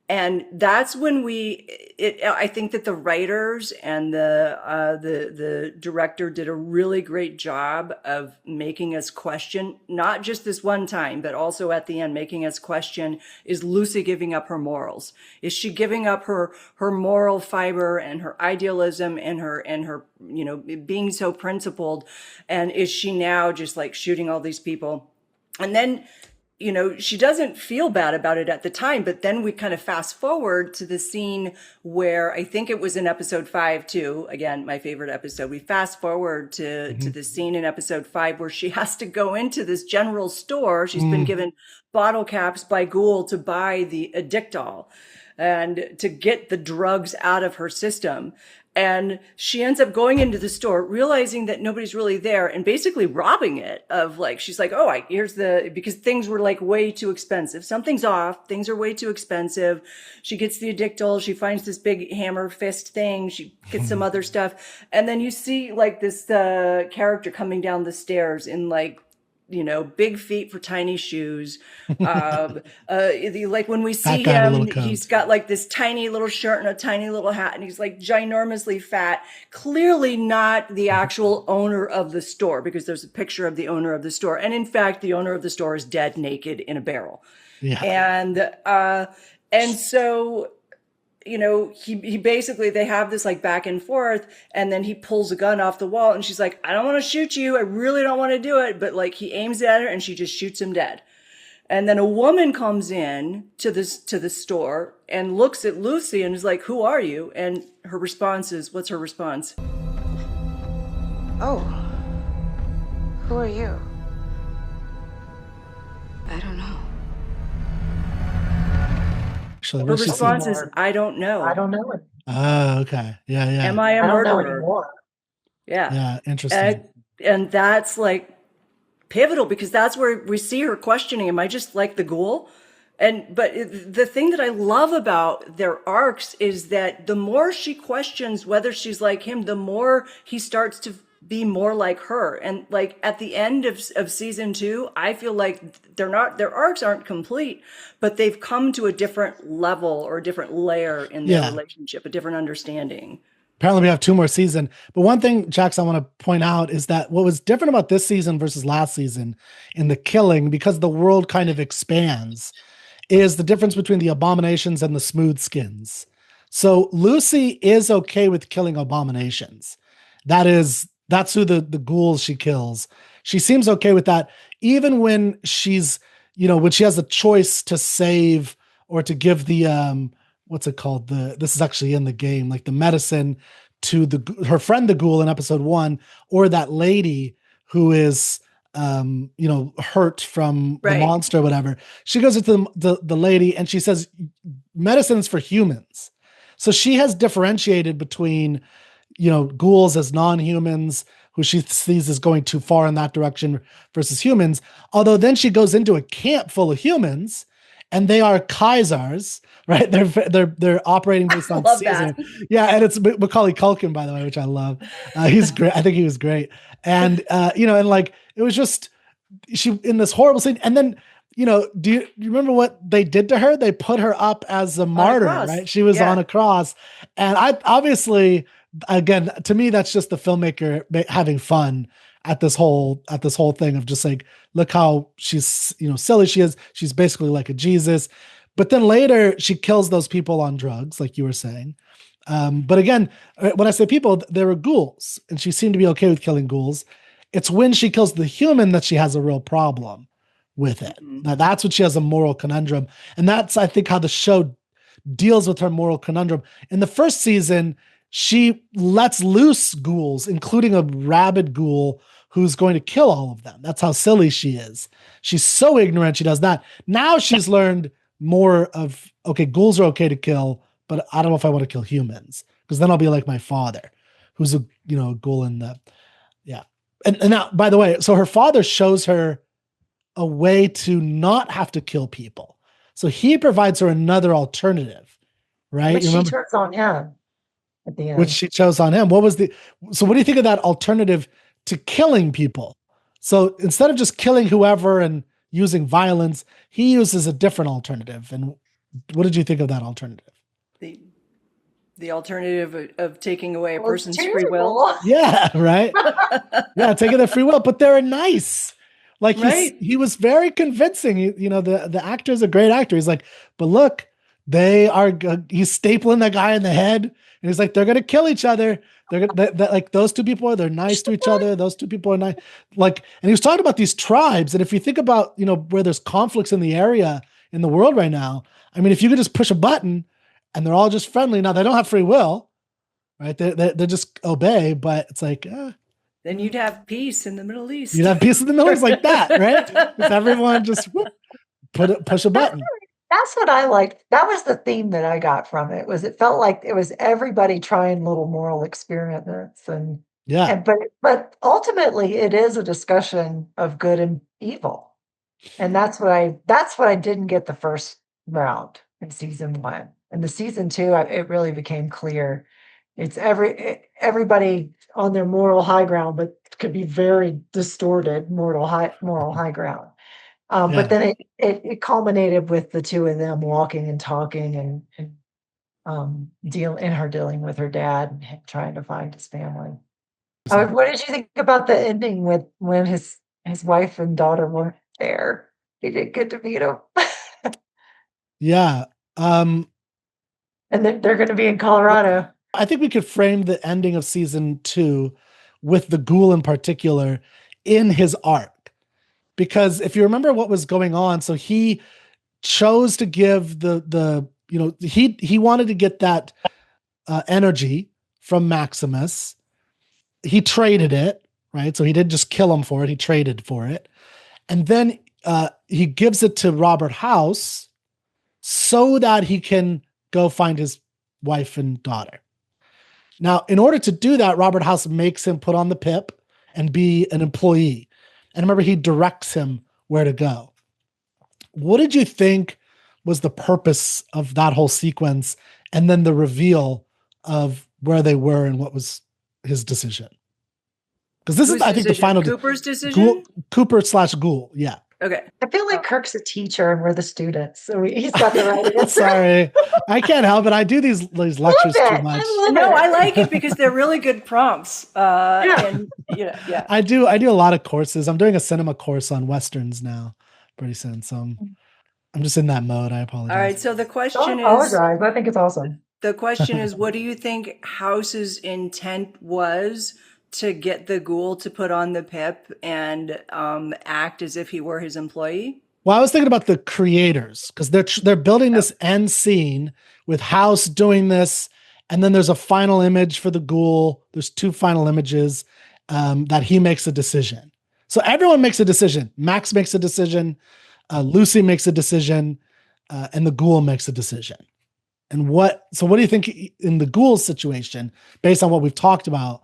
And that's when I think that the writers and the director did a really great job of making us question, not just this one time, but also at the end, making us question, is Lucy giving up her morals? Is she giving up her moral fiber and her idealism and her being so principled? And is she now just like shooting all these people? And then, she doesn't feel bad about it at the time, but then we kind of fast forward to the scene where I think it was in episode 5 too. Again, my favorite episode. We fast forward to the scene in episode 5 where she has to go into this general store. She's been given bottle caps by Ghoul to buy the Addictol and to get the drugs out of her system. And she ends up going into the store, realizing that nobody's really there and basically robbing it of like, she's like, oh, because things were like way too expensive. Something's off. Things are way too expensive. She gets the Addictol. She finds this big hammer fist thing. She gets some other stuff. And then you see like this character coming down the stairs in like, big feet for tiny shoes. Like when we see him, he's got like this tiny little shirt and a tiny little hat, and he's like ginormously fat. Clearly not the actual owner of the store, because there's a picture of the owner of the store. And in fact, the owner of the store is dead naked in a barrel. Yeah. And so, he basically, they have this like back and forth, and then he pulls a gun off the wall and she's like, I don't want to shoot you. I really don't want to do it. But like he aims at her and she just shoots him dead. And then a woman comes in to the store and looks at Lucy and is like, who are you? And her response is, what's her response? Oh, who are you? I don't know. Actually, her response is, I don't know. I don't know it. Oh, okay. Yeah. Am I a murderer? Yeah. Yeah, interesting. And that's like pivotal, because that's where we see her questioning, am I just like the ghoul? But the thing that I love about their arcs is that the more she questions whether she's like him, the more he starts to be more like her. And like at the end of season 2, I feel like their arcs aren't complete, but they've come to a different level or a different layer in their relationship, a different understanding. Apparently we have 2 more seasons. But one thing, Jax, I want to point out is that what was different about this season versus last season in the killing, because the world kind of expands, is the difference between the abominations and the smooth skins. So Lucy is okay with killing abominations. That's who the ghouls she kills. She seems okay with that, even when she's, when she has a choice to save or to give the, what's it called? This is actually in the game, like the medicine to her friend, the ghoul in episode 1, or that lady who is, hurt from the monster or whatever. She goes into the lady and she says, medicine is for humans. So she has differentiated between, ghouls as non-humans, who she sees is going too far in that direction versus humans. Although then she goes into a camp full of humans, and they are Kaisers, right? They're operating based on love Caesar. that. Yeah, and it's Macaulay Culkin, by the way, which I love. He's great. I think he was great. And and like it was just she in this horrible scene, and then. Do you remember what they did to her? They put her up as a martyr, right? She was on a cross. And I obviously, again, to me, that's just the filmmaker having fun at this whole thing of just like, look how she's, silly she is. She's basically like a Jesus. But then later she kills those people on drugs, like you were saying. But again, when I say people, there were ghouls, and she seemed to be okay with killing ghouls. It's when she kills the human that she has a real problem with it. Now that's what she has a moral conundrum. And that's, I think, how the show deals with her moral conundrum. In the first season, she lets loose ghouls, including a rabid ghoul who's going to kill all of them. That's how silly she is. She's so ignorant she does that. Now she's learned more of, okay, ghouls are okay to kill, but I don't know if I want to kill humans, because then I'll be like my father, who's a ghoul in the, yeah. And now, by the way, so her father shows her a way to not have to kill people. So he provides her another alternative, right? Which she turns on him at the end. Which she chose on him. So what do you think of that alternative to killing people? So instead of just killing whoever and using violence, he uses a different alternative. And what did you think of that alternative? The alternative of taking away a person's free will. Yeah, right? Yeah, taking their free will, but they're nice. Like he was very convincing. The actor is a great actor. He's like, but look, he's stapling that guy in the head, and he's like, they're gonna kill each other. Like those two people they're nice to each other. Those two people are nice. Like, and he was talking about these tribes. And if you think about where there's conflicts in the area in the world right now, I mean, if you could just push a button and they're all just friendly. Now they don't have free will, right? They just obey, but it's like. Then you'd have peace in the Middle East. You'd have peace in the Middle East like that, right? If everyone just push a button. That's what I liked. That was the theme that I got from it. It felt like it was everybody trying little moral experiments, but ultimately it is a discussion of good and evil, and that's what I didn't get the first round in season 1. And the season 2, it really became clear. It's everybody on their moral high ground, but could be very distorted moral high ground. But then it culminated with the two of them walking and talking and dealing with her dad and him trying to find his family. What did you think about the ending when his wife and daughter weren't there? He didn't get to meet him. Yeah. And they're going to be in Colorado. I think we could frame the ending of season 2 with the ghoul in particular in his arc. Because if you remember what was going on, so he chose to give he wanted to get that energy from Maximus. He traded it, right? So he didn't just kill him for it. He traded for it. And then he gives it to Robert House so that he can go find his wife and daughter. Now, in order to do that, Robert House makes him put on the pip and be an employee. And remember, he directs him where to go. What did you think was the purpose of that whole sequence, and then the reveal of where they were and what was his decision? Because this is, I think, the final Cooper's decision. Cooper/Ghoul. Yeah. Okay. I feel like Kirk's a teacher and we're the students, so he's got the right answer. Sorry, I can't help it. I do these lectures too much. I like it because they're really good prompts. And I do a lot of courses. I'm doing a cinema course on westerns now, pretty soon. So I'm just in that mode. I apologize. All right. So the question is, I think it's awesome. The question is, what do you think House's intent was to get the ghoul to put on the pip and act as if he were his employee? Well, I was thinking about the creators, because they're building this end scene with House doing this, and then there's a final image for the ghoul. There's 2 final images that he makes a decision. So everyone makes a decision. Max makes a decision, Lucy makes a decision, and the ghoul makes a decision. And what do you think in the ghoul situation, based on what we've talked about?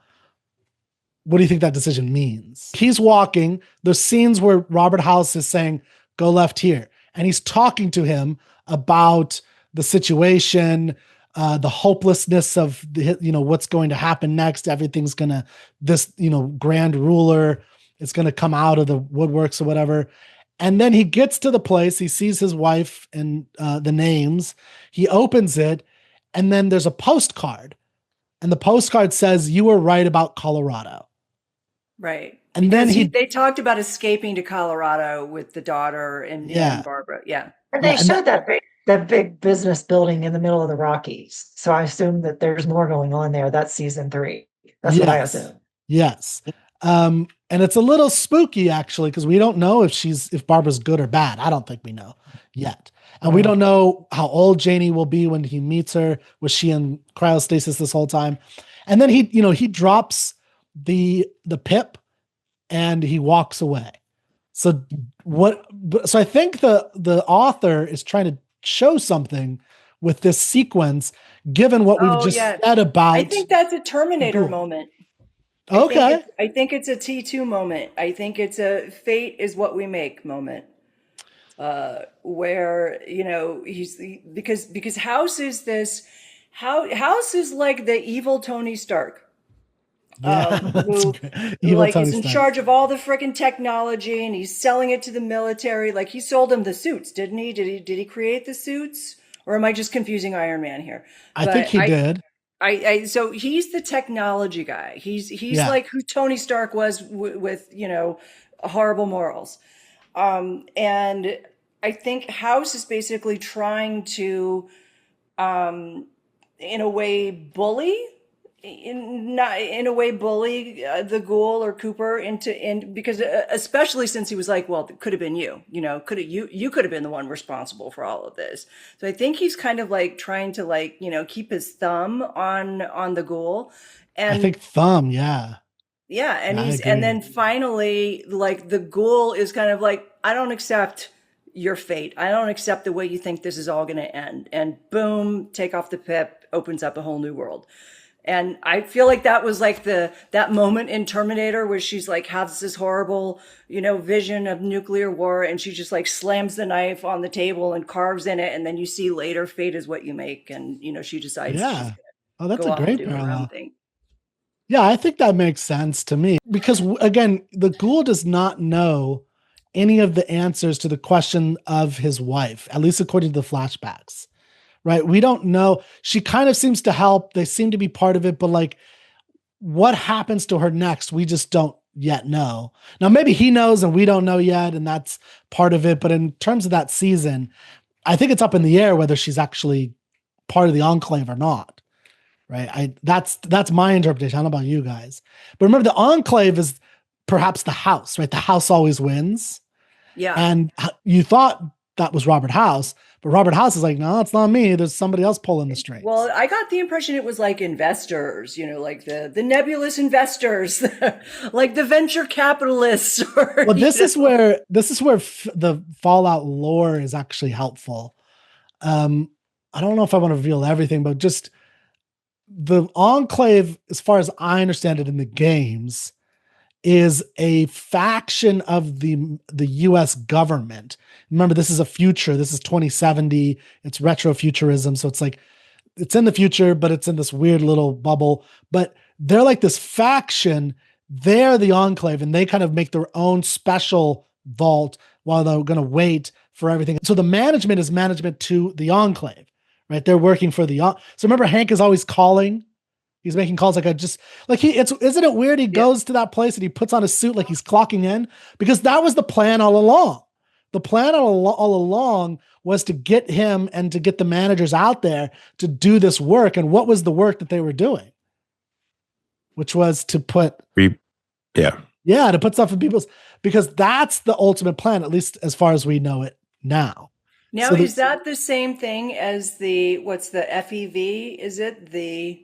what do you think that decision means? He's walking. There's scenes where Robert House is saying, go left here. And he's talking to him about the situation, the hopelessness of what's going to happen next. Everything's going to, this, grand ruler is going to come out of the woodworks or whatever. And then he gets to the place, he sees his wife and the names, he opens it, and then there's a postcard. And the postcard says, you were right about Colorado. Right. And because then they talked about escaping to Colorado with the daughter and Barbara. Yeah. And they showed that big business building in the middle of the Rockies. So I assume that there's more going on there. That's season 3. That's what I assume. Yes. And it's a little spooky actually, because we don't know if Barbara's good or bad. I don't think we know yet. And we don't know how old Janie will be when he meets her. Was she in cryostasis this whole time? And then he drops the pip and he walks away. So I think the author is trying to show something with this sequence, given what we've just said about. I think that's a Terminator moment. Okay. I think it's a T2 moment. I think it's a fate is what we make moment. Where, because House is House is like the evil Tony Stark. Who is in charge of all the freaking technology, and he's selling it to the military. Like, he sold them the suits, didn't he? Did he create the suits, or am I just confusing Iron Man here? I think he did. So he's the technology guy. He's like who Tony Stark was with horrible morals. And I think House is basically trying to, in a way, bully the Ghoul or Cooper because especially since he was like, well, it could have been you could have been the one responsible for all of this. So I think he's kind of like trying to keep his thumb on the Ghoul. And I think thumb, yeah. Yeah, and then finally, like, the Ghoul is kind of like, I don't accept your fate. I don't accept the way you think this is all going to end. And boom, take off the pip, opens up a whole new world. And I feel like that was like that moment in Terminator where she's like has this horrible, vision of nuclear war, and she just like slams the knife on the table and carves in it, and then you see later fate is what you make, and she decides. Yeah. Oh, that's go a off and great do her parallel. own thing. Yeah, I think that makes sense to me because again, the Ghoul does not know any of the answers to the question of his wife, at least according to the flashbacks. Right? We don't know. She kind of seems to help. They seem to be part of it, but like what happens to her next, we just don't yet know. Now, maybe he knows and we don't know yet, and that's part of it. But in terms of that season, I think it's up in the air whether she's actually part of the Enclave or not. Right? That's my interpretation. I don't know about you guys. But remember, the Enclave is perhaps the House, right? The House always wins. Yeah. And you thought that was Robert House, but Robert House is like, no, it's not me. There's somebody else pulling the strings. Well, I got the impression it was like investors, like the nebulous investors, like the venture capitalists. Well, this is where the Fallout lore is actually helpful. I don't know if I want to reveal everything, but just the Enclave, as far as I understand it in the games, is a faction of the US government. Remember, this is a future. This is 2070. It's retrofuturism. So it's like, it's in the future, but it's in this weird little bubble. But they're like this faction. They're the Enclave, and they kind of make their own special vault while they're going to wait for everything. So the management is management to the Enclave, right? They're working for the, so remember Hank is always calling. He's making calls isn't it weird? He goes to that place and he puts on a suit like he's clocking in, because that was the plan all along. The plan all along was to get him and to get the managers out there to do this work. And what was the work that they were doing? Which was to put, to put stuff in people's, because that's the ultimate plan, at least as far as we know it now. Now, is that the same thing as what's the FEV? Is it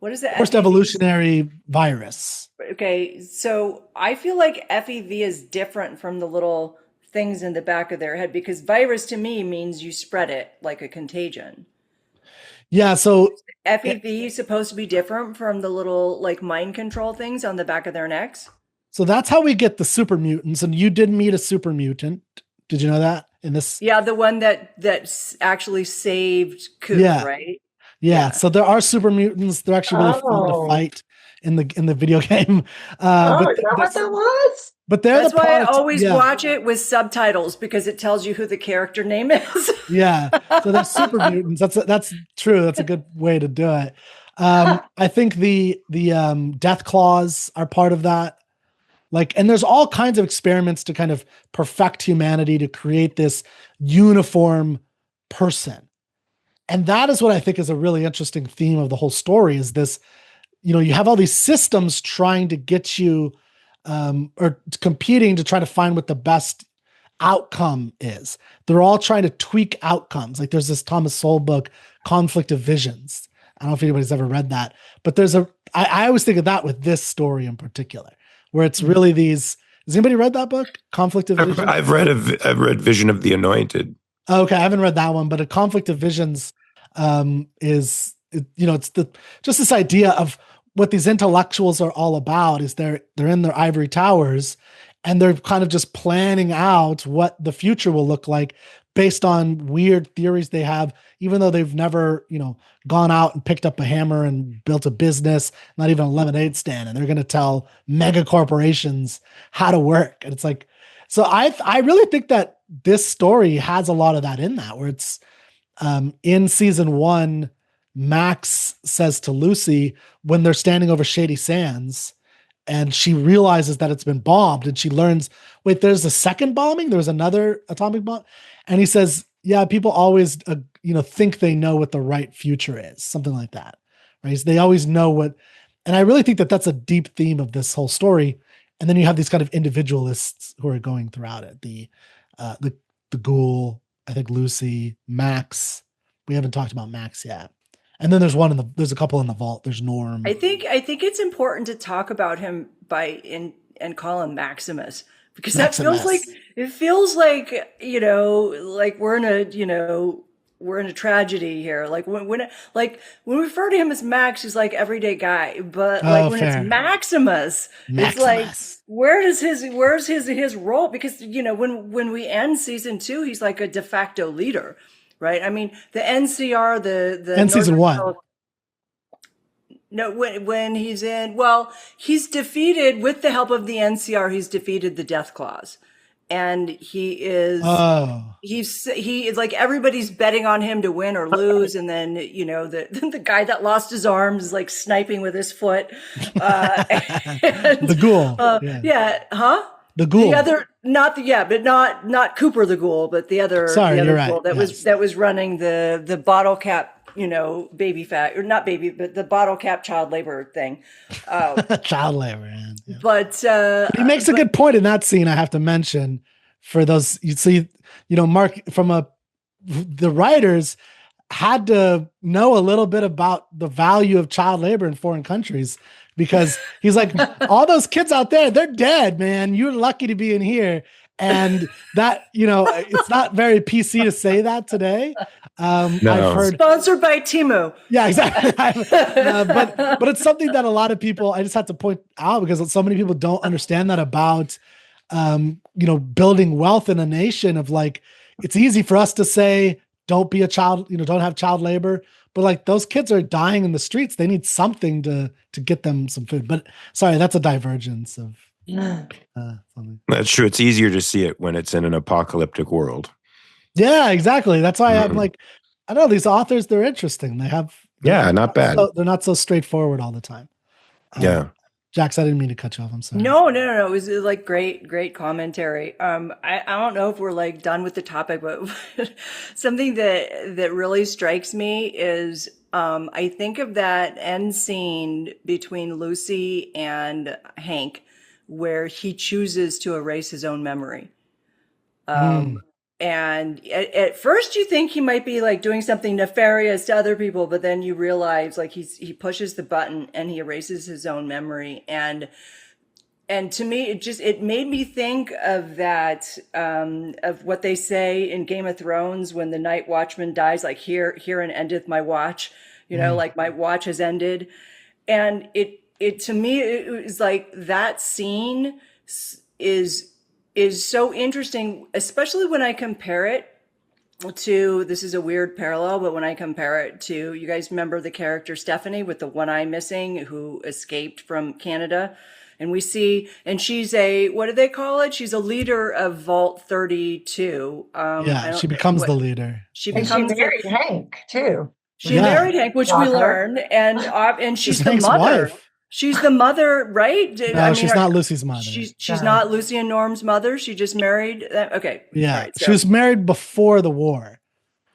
what is the First evolutionary virus? Okay, so I feel like FEV is different from the little things in the back of their head, because virus to me means you spread it like a contagion. Yeah, so FEV supposed to be different from the little like mind control things on the back of their necks? that's how we get the super mutants, and you did meet a super mutant. Did you know that in this? Yeah, the one that actually saved Coop, Yeah. right? Yeah, so there are super mutants. They're actually really fun to fight in the video game. Is that what that was? But they're That's the why I product, always watch it with subtitles, because it tells you who the character name is. Yeah, so they're super mutants. That's true. That's a good way to do it. I think the death claws are part of that. Like, and there's all kinds of experiments to kind of perfect humanity, to create this uniform person. And that is what I think is a really interesting theme of the whole story, is this, you have all these systems trying to get you, or competing to try to find what the best outcome is. They're all trying to tweak outcomes. Like, there's this Thomas Sowell book, Conflict of Visions. I don't know if anybody's ever read that, but I always think of that with this story in particular, where it's really these. Has anybody read that book, Conflict of Visions? I've read Vision of the Anointed. Okay, I haven't read that one, but A Conflict of Visions it's just this idea of what these intellectuals are all about. Is they're in their ivory towers, and they're kind of just planning out what the future will look like based on weird theories they have, even though they've never, gone out and picked up a hammer and built a business, not even a lemonade stand, and they're going to tell mega corporations how to work. And it's like, so I really think that this story has a lot of that in that, where it's in season 1, Max says to Lucy, when they're standing over Shady Sands, and she realizes that it's been bombed, and she learns, wait, there's a second bombing? There was another atomic bomb? And he says, yeah, people always, think they know what the right future is, something like that, right? So they always know what, and I really think that that's a deep theme of this whole story. And then you have these kind of individualists who are going throughout it. The Ghoul, I think Lucy, Max. We haven't talked about Max yet. And then there's a couple in the vault. There's Norm. I think it's important to talk about him and call him Maximus, because Maximus. it feels like like we're in a tragedy here. Like when we refer to him as Max, he's like everyday guy, but when fair. it's Maximus, it's like, where's his role? Because when we end season 2, he's like a de facto leader. Right. I mean, the NCR, the and season 1. No, when he's he's defeated, with the help of the NCR, he's defeated the Death Claws. And he is, he is like, everybody's betting on him to win or lose. And then, the guy that lost his arms is like sniping with his foot. The Ghoul. The Ghoul. The other, not Cooper the Ghoul, but the other. Sorry, the other you're right. Ghoul that was running the bottle cap, baby fat, or not baby, but the bottle cap child labor thing. Child labor. Yeah. But he makes a good point in that scene. I have to mention, for those, you see, Mark, the writers had to know a little bit about the value of child labor in foreign countries, because he's like, all those kids out there, they're dead, man. You're lucky to be in here. And that, it's not very PC to say that today. No. I've heard, sponsored by Timu. Yeah, exactly. But it's something that a lot of people, I just have to point out, because so many people don't understand that about, building wealth in a nation. Of like, it's easy for us to say, don't be a child, don't have child labor. But like, those kids are dying in the streets. They need something to get them some food. But sorry, that's a divergence of something. That's true. It's easier to see it when it's in an apocalyptic world. Yeah, exactly. That's why I'm like, I know these authors, they're interesting. They're not bad. They're not so straightforward all the time. Yeah. Jax, I didn't mean to cut you off. I'm sorry. No. It was like great commentary. I don't know if we're like done with the topic, but something that really strikes me is, I think of that end scene between Lucy and Hank, where he chooses to erase his own memory. And at first you think he might be like doing something nefarious to other people, but then you realize like he pushes the button and he erases his own memory. And and to me, it made me think of that, of what they say in Game of Thrones when the Night Watchman dies, like here and endeth my watch, like my watch has ended. And it to me, it was like that scene is so interesting, especially when I compare it to, this is a weird parallel, but when I compare it to, you guys remember the character Stephanie with the one eye missing who escaped from Canada? And we see, and she's what do they call it? She's a leader of Vault 32. She becomes the leader. She And becomes she married Hank too. She married Hank, which we learn, and she's the mother. Wife. She's the mother, right? No, she's not Lucy's mother. She's not Lucy and Norm's mother. She just married. Okay. Yeah, right, she was married before the war.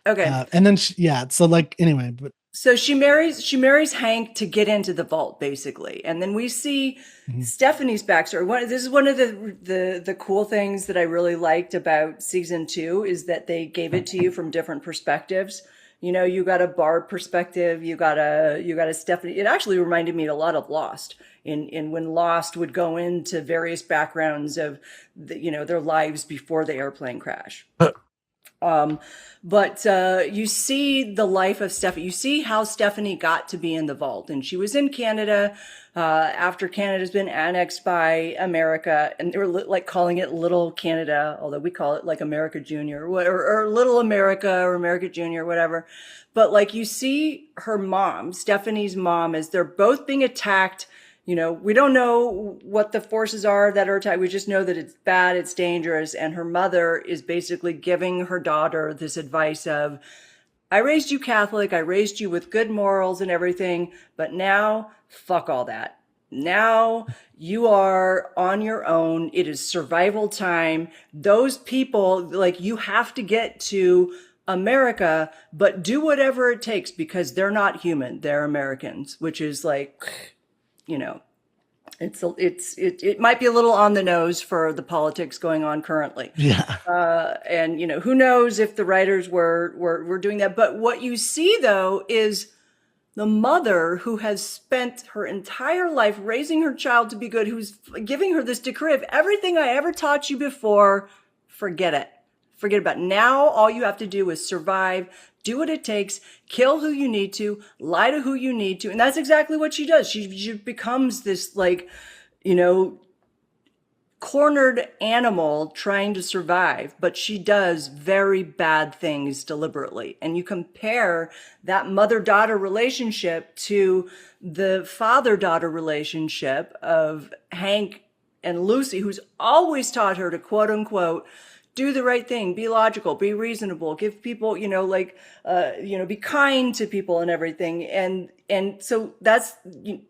Okay. And then so like anyway, but so she marries Hank to get into the vault, basically, and then we see Stephanie's backstory. This is one of the cool things that I really liked about season 2 is that they gave it to you from different perspectives. You got a Barb perspective, you got a Stephanie. It actually reminded me a lot of Lost in when Lost would go into various backgrounds of their lives before the airplane crash. But you see the life of Stephanie. You see how Stephanie got to be in the vault, and she was in Canada after Canada's been annexed by America, and they were like calling it Little Canada, although we call it like America Junior or Little America or America Junior, whatever. But like you see her mom, Stephanie's mom, as they're both being attacked. We don't know what the forces are that are attacked. We just know that it's bad, it's dangerous. And her mother is basically giving her daughter this advice of, I raised you Catholic, I raised you with good morals and everything, but now, fuck all that. Now you are on your own. It is survival time. Those people, like, you have to get to America, but do whatever it takes because they're not human. They're Americans, which is like, it might be a little on the nose for the politics going on currently. Yeah. And who knows if the writers were doing that. But what you see though is the mother who has spent her entire life raising her child to be good, who's giving her this decree of everything I ever taught you before, forget it. Forget about it. Now all you have to do is survive, do what it takes, kill who you need to, lie to who you need to. And that's exactly what she does. She becomes this cornered animal trying to survive, but she does very bad things deliberately. And you compare that mother-daughter relationship to the father-daughter relationship of Hank and Lucy, who's always taught her to quote unquote do the right thing, be logical, be reasonable, give people, be kind to people and everything. And so that's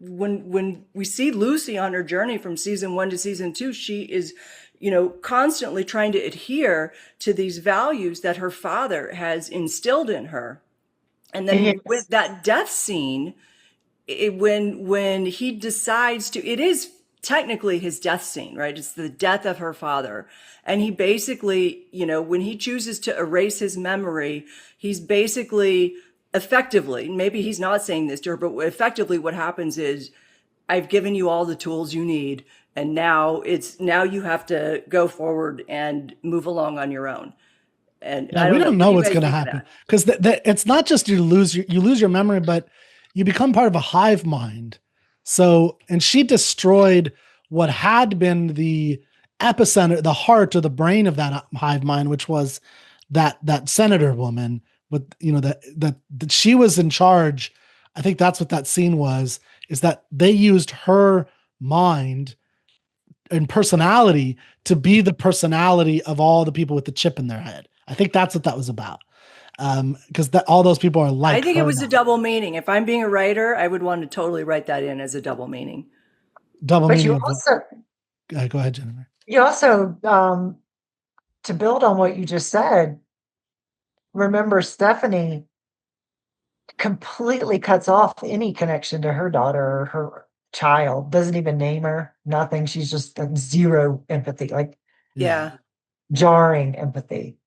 when we see Lucy on her journey from season 1 to season 2, she is, constantly trying to adhere to these values that her father has instilled in her. And then with that death scene, when he decides to, it is technically his death scene, right? It's the death of her father. And he basically, when he chooses to erase his memory, he's basically effectively, maybe he's not saying this to her, but effectively what happens is, I've given you all the tools you need. And now you have to go forward and move along on your own. And we don't know what's going to happen, because it's not just you lose your memory, but you become part of a hive mind. So, and she destroyed what had been the epicenter, the heart or the brain of that hive mind, which was that senator woman with, that she was in charge. I think that's what that scene was, is that they used her mind and personality to be the personality of all the people with the chip in their head. I think that's what that was about. Because all those people are like, I think it was a double meaning. If I'm being a writer, I would want to totally write that in as a double meaning. Double But meaning. you also, go ahead, Jennifer. you also, to build on what you just said, remember Stephanie completely cuts off any connection to her daughter or her child, doesn't even name her, nothing. She's just zero empathy, like jarring empathy.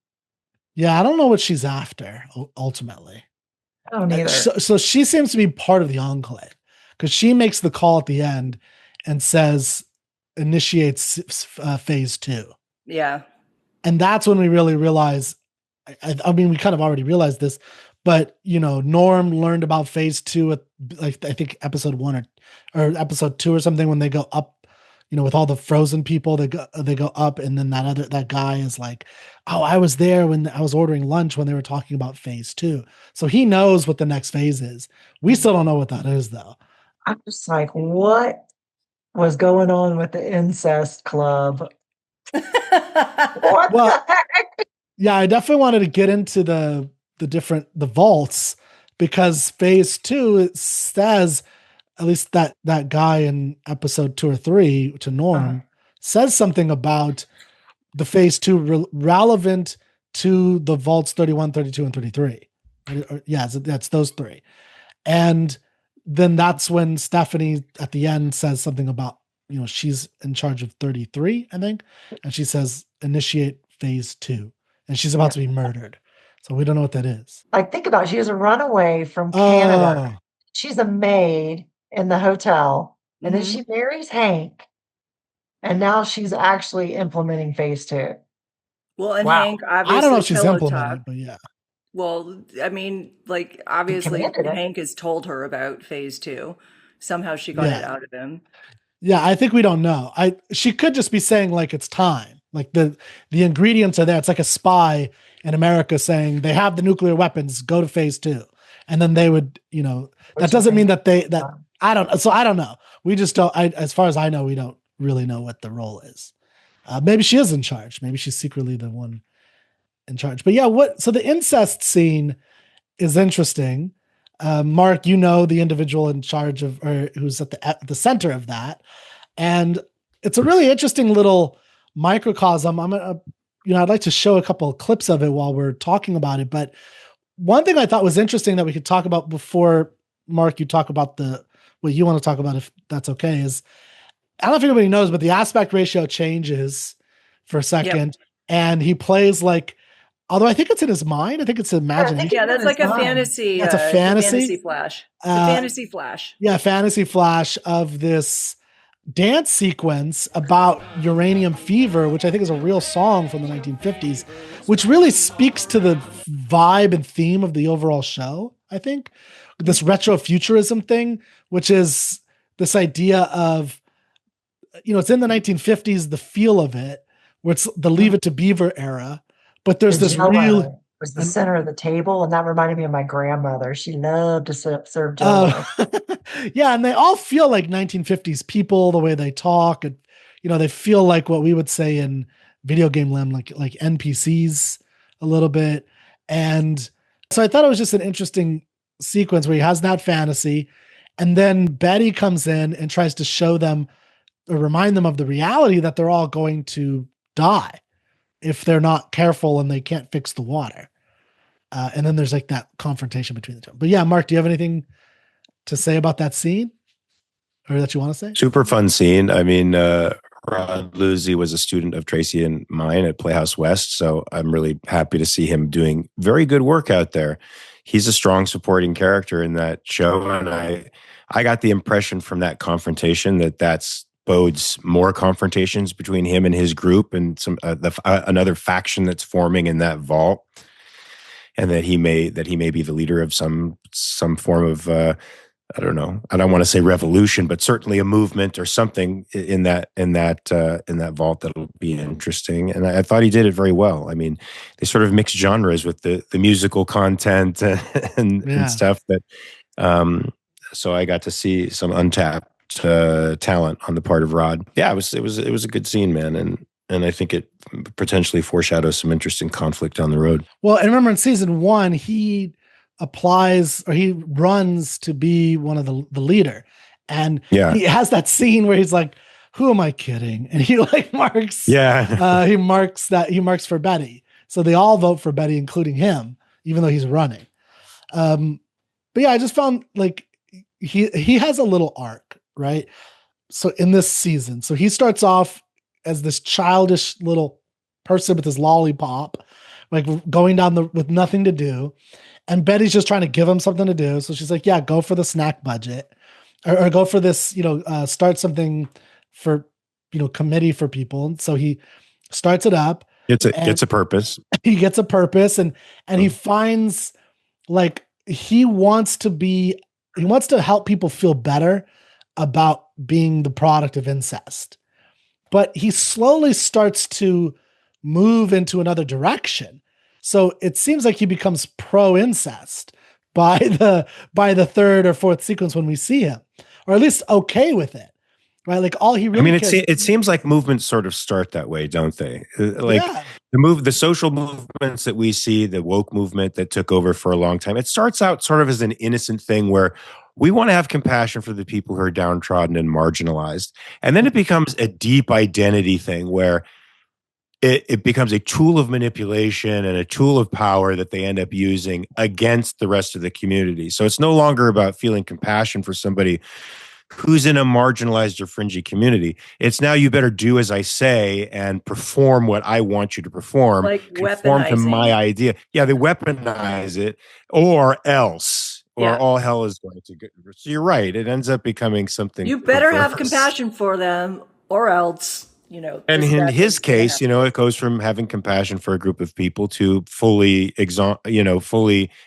Yeah, I don't know what she's after ultimately. I don't either. So she seems to be part of the enclave, because she makes the call at the end and says, initiates phase 2. Yeah. And that's when we really realize, I mean, we kind of already realized this, but Norm learned about phase 2 at, like, I think episode 1 or episode 2 or something, when they go up, with all the frozen people, they go up, and then that guy is like, oh, I was there when I was ordering lunch when they were talking about phase 2. So he knows what the next phase is. We still don't know what that is, though. I'm just like, what was going on with the incest club? What Well, the heck? yeah, I definitely wanted to get into the vaults, because phase 2, it says, at least that guy in episode 2 or 3 to Norm says something about the phase 2 relevant to the vaults 31, 32, and 33. Yeah, that's those 3. And then that's when Stephanie at the end says something about, she's in charge of 33, I think. And she says, initiate phase 2. And she's about to be murdered. So we don't know what that is. Like, think about it. She was a runaway from Canada. Oh. She's a maid in the hotel. And then Mhm. she marries Hank. And now she's actually implementing phase 2. Well, and Wow. Hank obviously I don't know if she's pillow implementing, talk. but yeah. Well, I mean, like, obviously commanded it. Hank has told her about phase 2. Somehow she got it Yeah. out of him. Yeah, I think we don't know. She could just be saying, like, it's time. Like, the ingredients are there. It's like a spy in America saying they have the nuclear weapons, go to phase 2. And then they would, that doesn't mean that I don't know. We just don't, as far as I know, we don't really know what the role is. Maybe she is in charge. Maybe she's secretly the one in charge. But yeah, so the incest scene is interesting. Mark, the individual in charge of, or who's at the center of that. And it's a really interesting little microcosm. I'd like to show a couple of clips of it while we're talking about it. But one thing I thought was interesting that we could talk about before, Mark, you talk about what you want to talk about, if that's okay, is, I don't know if anybody knows, but the aspect ratio changes for a second. Yep. And he plays like, although I think it's in his mind. I think it's imagination. Yeah, that's like a fantasy. That's a fantasy flash. It's a fantasy flash. Yeah, fantasy flash of this dance sequence about uranium fever, which I think is a real song from the 1950s, which really speaks to the vibe and theme of the overall show. I think this retrofuturism thing, which is this idea of, it's in the 1950s, the feel of it, where it's the Leave It to Beaver era. But there's this real was the center of the table, and that reminded me of my grandmother. She loved to serve Jello. Yeah, and they all feel like 1950s people, the way they talk, and they feel like what we would say in video game land, like NPCs a little bit. And so I thought it was just an interesting sequence where he has that fantasy, and then Betty comes in and tries to show them or remind them of the reality that they're all going to die if they're not careful and they can't fix the water. And then there's like that confrontation between the two. But yeah, Mark, do you have anything to say about that scene, or that you want to say? Super fun scene. I mean, Rod Luzzi was a student of Tracy and mine at Playhouse West, so I'm really happy to see him doing very good work out there. He's a strong supporting character in that show, and I got the impression from that confrontation that's bodes more confrontations between him and his group, and some another faction that's forming in that vault, and that he may be the leader of some form of I don't know. I don't want to say revolution, but certainly a movement or something in that vault that'll be interesting. And I thought he did it very well. I mean, they sort of mix genres with the musical content and stuff that. So I got to see some untapped talent on the part of Rod. Yeah, it was a good scene, man, and I think it potentially foreshadows some interesting conflict on the road. Well, and remember in season 1, he applies, or he runs to be one of the leader, and he has that scene where he's like, who am I kidding? And he like marks he marks for Betty, so they all vote for Betty, including him, even though he's running. But yeah, I just found like he has a little arc, right? So in this season, so he starts off as this childish little person with his lollipop, like going down with nothing to do. And Betty's just trying to give him something to do. So she's like, yeah, go for the snack budget, or go for this, start something for committee for people. And so he starts it up. Gets a purpose. He gets a purpose, and he finds like he wants to help people feel better about being the product of incest. But he slowly starts to move into another direction. So it seems like he becomes pro-incest by the third or fourth sequence when we see him, or at least okay with it, right? Like all he really it seems like movements sort of start that way, don't they? Like the social movements that we see, the woke movement that took over for a long time, it starts out sort of as an innocent thing where we want to have compassion for the people who are downtrodden and marginalized. And then it becomes a deep identity thing where it becomes a tool of manipulation and a tool of power that they end up using against the rest of the community. So it's no longer about feeling compassion for somebody who's in a marginalized or fringy community. It's now you better do as I say and perform what I want you to perform. Like conform to weaponizing. my idea. Yeah, they weaponize it or else. Or all hell is going to go. So you're right. It ends up becoming something. You better have perverse. compassion for them, or else, And in his case, it goes from having compassion for a group of people to fully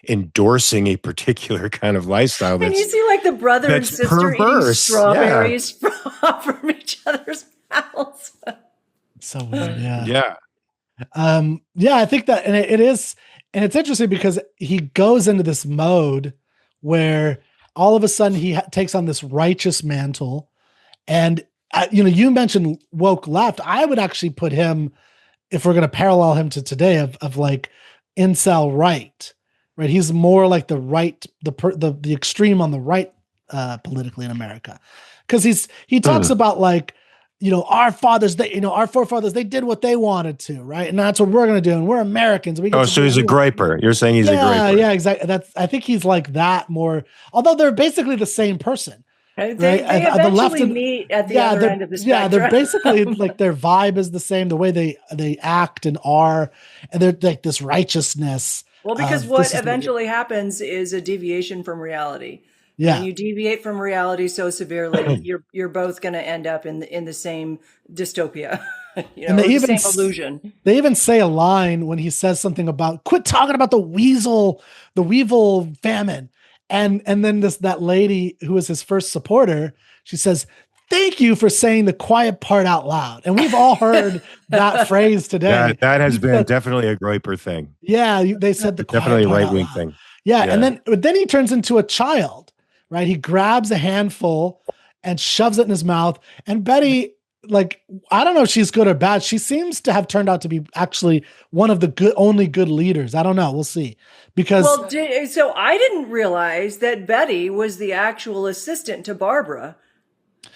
endorsing a particular kind of lifestyle. And you see like the brother and sister perverse. eating strawberries from each other's mouths. So weird. Yeah. I think that, and it is, and it's interesting because he goes into this mode where all of a sudden he takes on this righteous mantle. And you mentioned woke left. I would actually put him, if we're going to parallel him to today, of like incel right. He's more like the right, the extreme on the right politically in America, because he talks about like, our fathers, our forefathers, they did what they wanted to, right? And that's what we're going to do. And we're Americans. So he's a griper. You're saying he's a griper. Yeah, exactly. I think he's like that more, although they're basically the same person. They eventually meet at the other end of the spectrum. Yeah, they're basically like their vibe is the same, the way they act and are, and they're like this righteousness. Well, because what eventually happens is a deviation from reality. Yeah. When you deviate from reality so severely, you're both going to end up in the same dystopia, and they even, the same illusion. They even say a line when he says something about quit talking about the weevil famine, and then that lady who was his first supporter, she says, "Thank you for saying the quiet part out loud." And we've all heard that phrase today. That has been definitely a griper thing. Yeah, they said the definitely a right-wing thing. Yeah, and then he turns into a child. Right, he grabs a handful and shoves it in his mouth. And Betty, like, I don't know if she's good or bad. She seems to have turned out to be actually one of the only good leaders. I don't know. We'll see. Because so I didn't realize that Betty was the actual assistant to Barbara.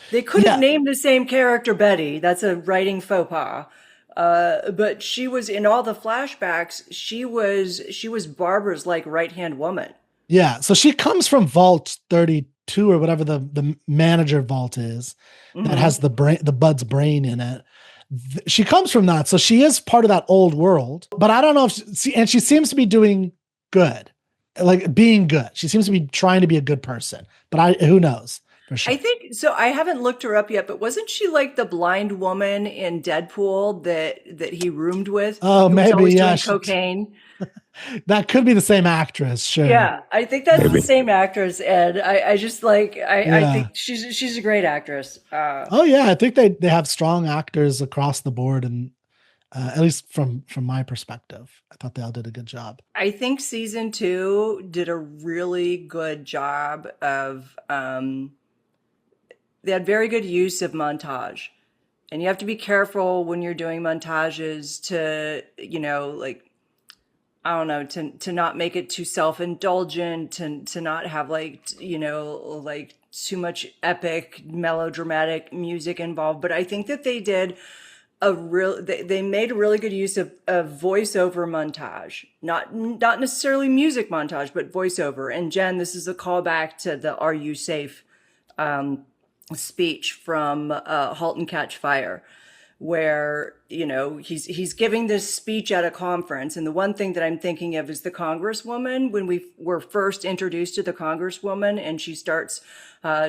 They couldn't name the same character Betty. That's a writing faux pas. But she was in all the flashbacks. She was Barbara's like right-hand woman. Yeah, so she comes from Vault 32 or whatever the manager vault is, that has the Bud's brain in it. She comes from that, so she is part of that old world. But I don't know if she seems to be doing good, like being good. She seems to be trying to be a good person. But who knows for sure? I think so. I haven't looked her up yet, but wasn't she like the blind woman in Deadpool that he roomed with? Oh, maybe doing cocaine. That could be the same actress, sure. Yeah, I think that's the same actress, Ed. I just like I think she's a great actress. I think they have strong actors across the board, and at least from my perspective, I thought they all did a good job. I think season 2 did a really good job of they had very good use of montage, and you have to be careful when you're doing montages to I don't know, to not make it too self-indulgent, to not have like too much epic melodramatic music involved. But I think that they did they made a really good use of voiceover montage, not necessarily music montage, but voiceover. And Jen, this is a callback to the "Are You Safe" speech from *Halt and Catch Fire*. where, you know, he's giving this speech at a conference. And the one thing that I'm thinking of is the Congresswoman, when we were first introduced to the Congresswoman, and she starts,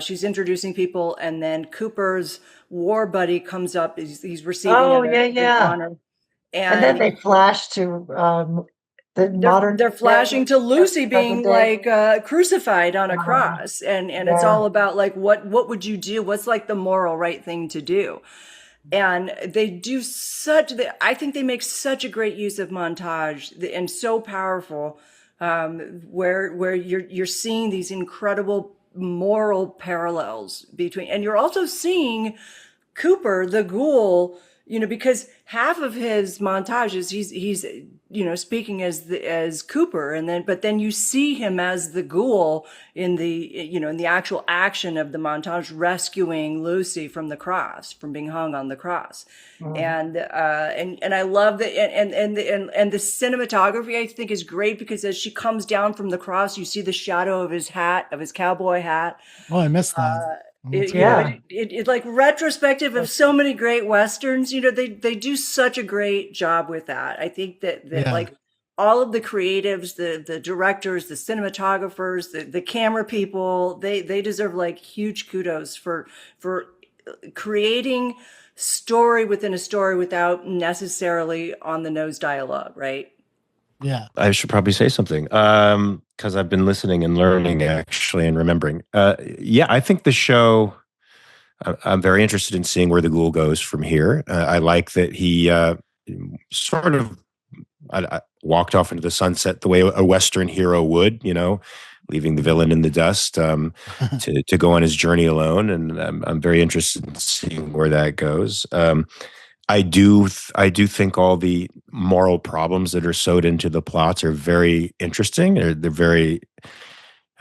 she's introducing people, and then Cooper's war buddy comes up, he's receiving an honor. And then they flash to the modern. They're flashing to Lucy being like crucified on a cross, and it's all about like what would you do? What's like the moral right thing to do? And they do I think they make such a great use of montage and so powerful, where you're seeing these incredible moral parallels between, and you're also seeing Cooper, the ghoul, you know, because half of his montages, he's you know, speaking as Cooper, but then you see him as the ghoul in the actual action of the montage, rescuing Lucy from the cross, from being hung on the cross. And I love that, and the cinematography I think is great, because as she comes down from the cross, you see the shadow of his hat, of his cowboy hat. Oh, I missed that. It like retrospective of so many great Westerns, you know, they do such a great job with that. I think that like all of the creatives, the directors, the cinematographers, the camera people, they deserve like huge kudos for creating story within a story without necessarily on the nose dialogue, right? Yeah. I should probably say something, because I've been listening and learning, actually, and remembering. I think the show, I'm very interested in seeing where the ghoul goes from here. I like that he sort of I walked off into the sunset the way a Western hero would, you know, leaving the villain in the dust, to go on his journey alone. And I'm very interested in seeing where that goes. I do think all the moral problems that are sewed into the plots are very interesting. They're very,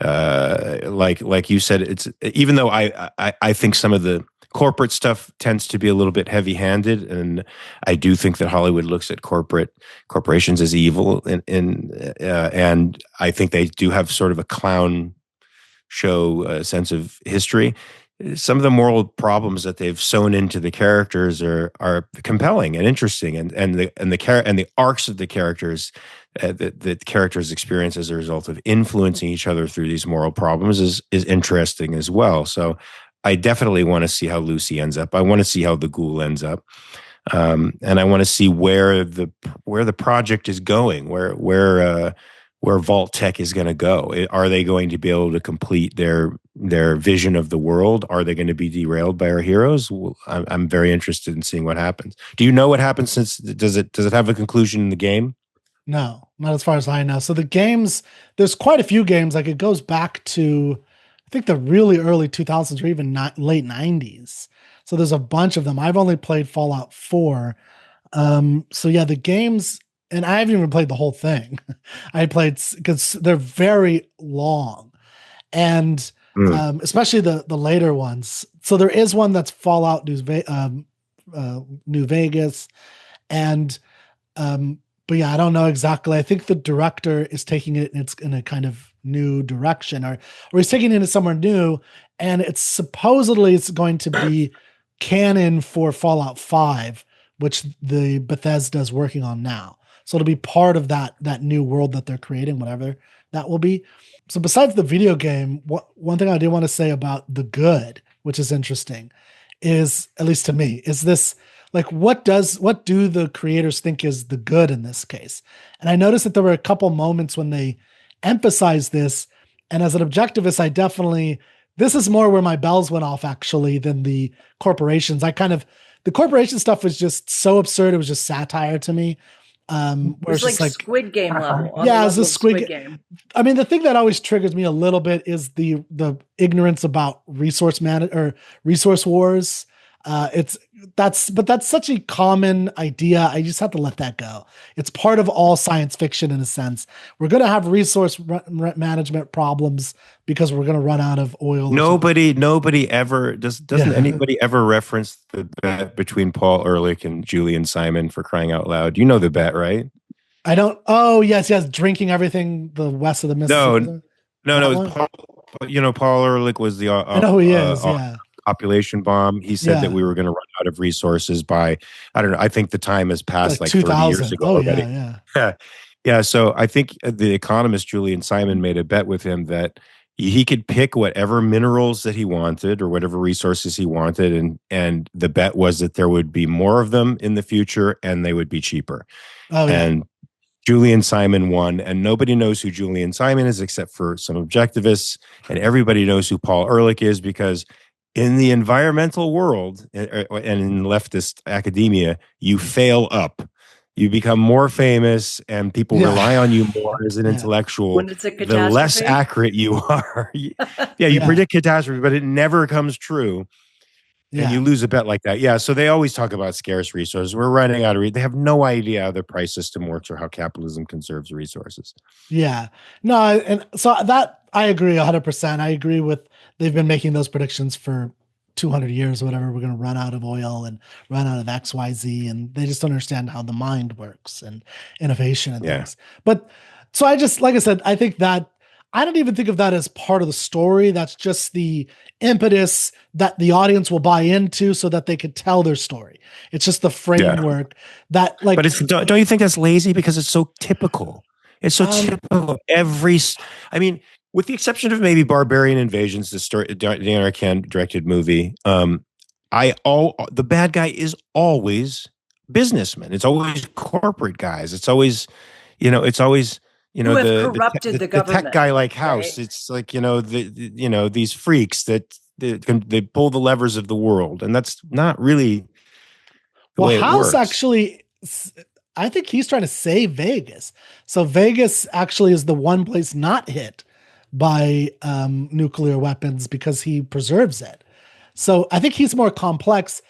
like you said, it's, even though I think some of the corporate stuff tends to be a little bit heavy-handed, and I do think that Hollywood looks at corporations as evil, and I think they do have sort of a clown show sense of history. Some of the moral problems that they've sewn into the characters are compelling and interesting, and the arcs of the characters that the characters experience as a result of influencing each other through these moral problems is interesting as well. So I definitely want to see how Lucy ends up. I want to see how the ghoul ends up, and I want to see where the project is going, where Vault-Tec is going to go. Are they going to be able to complete their vision of the world? Are they going to be derailed by our heroes? I'm very interested in seeing what happens. Do you know what happens? Since does it have a conclusion in the game? No, not as far as I know. So the games, there's quite a few games. Like it goes back to, I think, the really early 2000s or even late 90s. So there's a bunch of them. I've only played Fallout 4. So yeah, the games, and I haven't even played the whole thing. I played, because they're very long, and especially the later ones. So there is one that's Fallout New Vegas, and but yeah, I don't know exactly. I think the director is taking it, and it's in a kind of new direction, or he's taking it into somewhere new, and it's supposedly it's going to be canon for Fallout 5, which the Bethesda is working on now. So it'll be part of that new world that they're creating, whatever that will be. So besides the video game, one thing I do want to say about The Good, which is interesting, is, at least to me, is this, like, what do the creators think is the good in this case? And I noticed that there were a couple moments when they emphasized this, and as an objectivist, this is more where my bells went off, actually, than the corporations. The corporation stuff was just so absurd. It was just satire to me. It was like Squid Game level. Yeah, it's a Squid Game. I mean, the thing that always triggers me a little bit is the ignorance about resource wars. That's such a common idea. I just have to let that go. It's part of all science fiction in a sense. We're going to have resource management problems because we're going to run out of oil. Nobody ever doesn't anybody ever reference the bet between Paul Ehrlich and Julian Simon, for crying out loud? You know the bet, right? I don't. Oh, yes, drinking everything the west of the Mississippi. No. Paul Ehrlich was the I know who he is. population bomb. He said that Yeah. we were going to run out of resources by, I don't know, I think the time has passed like 30 years 2000. ago Oh already. yeah. Yeah, so I think the economist Julian Simon made a bet with him that he could pick whatever minerals that he wanted or whatever resources he wanted, and the bet was that there would be more of them in the future and they would be cheaper. Oh yeah. And Julian Simon won, and nobody knows who Julian Simon is except for some objectivists, and everybody knows who Paul Ehrlich is because in the environmental world and in leftist academia, you fail up. You become more famous and people rely on you more as an intellectual. When it's a the less catastrophe? accurate you are. You predict catastrophe, but it never comes true. And you lose a bet like that. Yeah. So they always talk about scarce resources. We're running out of they have no idea how the price system works or how capitalism conserves resources. Yeah. No, and so that I agree 100%. I agree with they've been making those predictions for 200 years or whatever. We're going to run out of oil and run out of XYZ, and they just don't understand how the mind works and innovation and things. But so I just, like I said, I think that I don't even think of that as part of the story. That's just the impetus that the audience will buy into so that they could tell their story. It's just the framework that like, but don't you think that's lazy because it's so typical? It's so typical. I mean, with the exception of maybe Barbarian Invasions, the story, Dan Arcand directed movie, the bad guy is always businessmen. It's always corporate guys. It's always, who have corrupted the government, tech guy like House. Right? It's like, these freaks that they pull the levers of the world. And that's not really the way House it works. Actually, I think he's trying to save Vegas. So Vegas actually is the one place not hit by nuclear weapons because he preserves it. So I think he's more complex.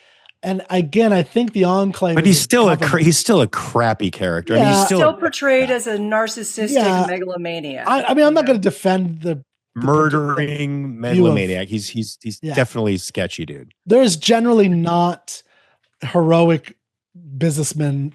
And again, I think the Enclave, but he's still a crappy character. Yeah. And he's still portrayed as a narcissistic megalomaniac. I mean, I'm not going to defend the murdering megalomaniac. He's definitely sketchy, dude. There's generally not heroic businessmen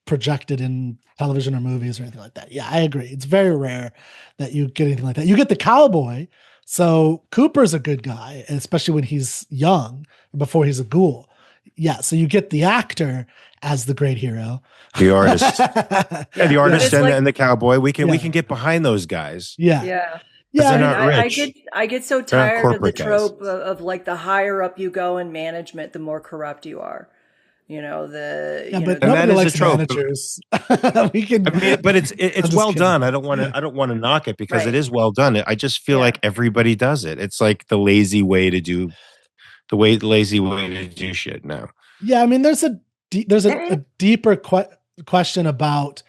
projected in television or movies or anything like that. Yeah, I agree. It's very rare that you get anything like that. You get the cowboy. So Cooper's a good guy, especially when he's young, before he's a ghoul. Yeah, so you get the actor as the great hero, the artist, the artist and the cowboy. We can get behind those guys. Yeah. I get so tired of the trope of like the higher up you go in management, the more corrupt you are. But nobody likes managers. but it's well done. I don't want to knock it because it is well done. I just feel like everybody does it. It's like the lazy way to do shit now. Yeah, I mean, there's a deeper question about,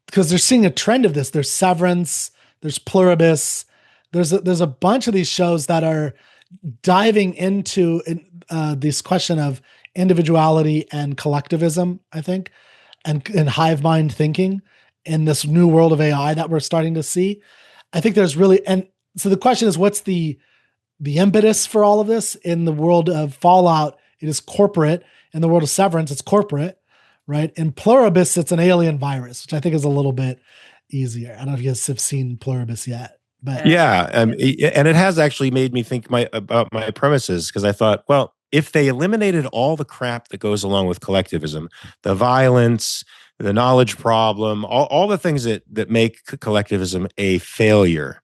because they're seeing a trend of this. There's Severance, there's Pluribus, there's a bunch of these shows that are diving into this question of individuality and collectivism, I think, and hive mind thinking in this new world of AI that we're starting to see. I think there's really, and so the question is, what's the impetus for all of this? In the world of Fallout, it is corporate. In the world of Severance, it's corporate, right? In Pluribus, it's an alien virus, which I think is a little bit easier. I don't know if you guys have seen Pluribus yet, but and it has actually made me think about my premises, because I thought, well, if they eliminated all the crap that goes along with collectivism, the violence, the knowledge problem, all the things that make collectivism a failure,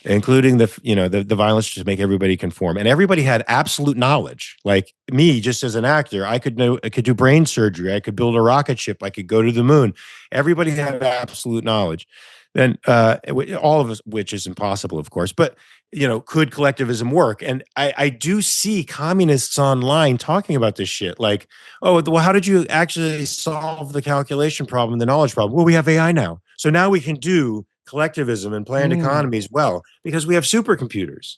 including the violence to make everybody conform, and everybody had absolute knowledge. Like me, just as an actor, I could do brain surgery, I could build a rocket ship, I could go to the moon. Everybody had absolute knowledge. Then all of us, which is impossible, of course, but could collectivism work? And I do see communists online talking about this shit. Like, oh, well, how did you actually solve the calculation problem, the knowledge problem? Well, we have AI now. So now we can do collectivism and planned economies well, because we have supercomputers.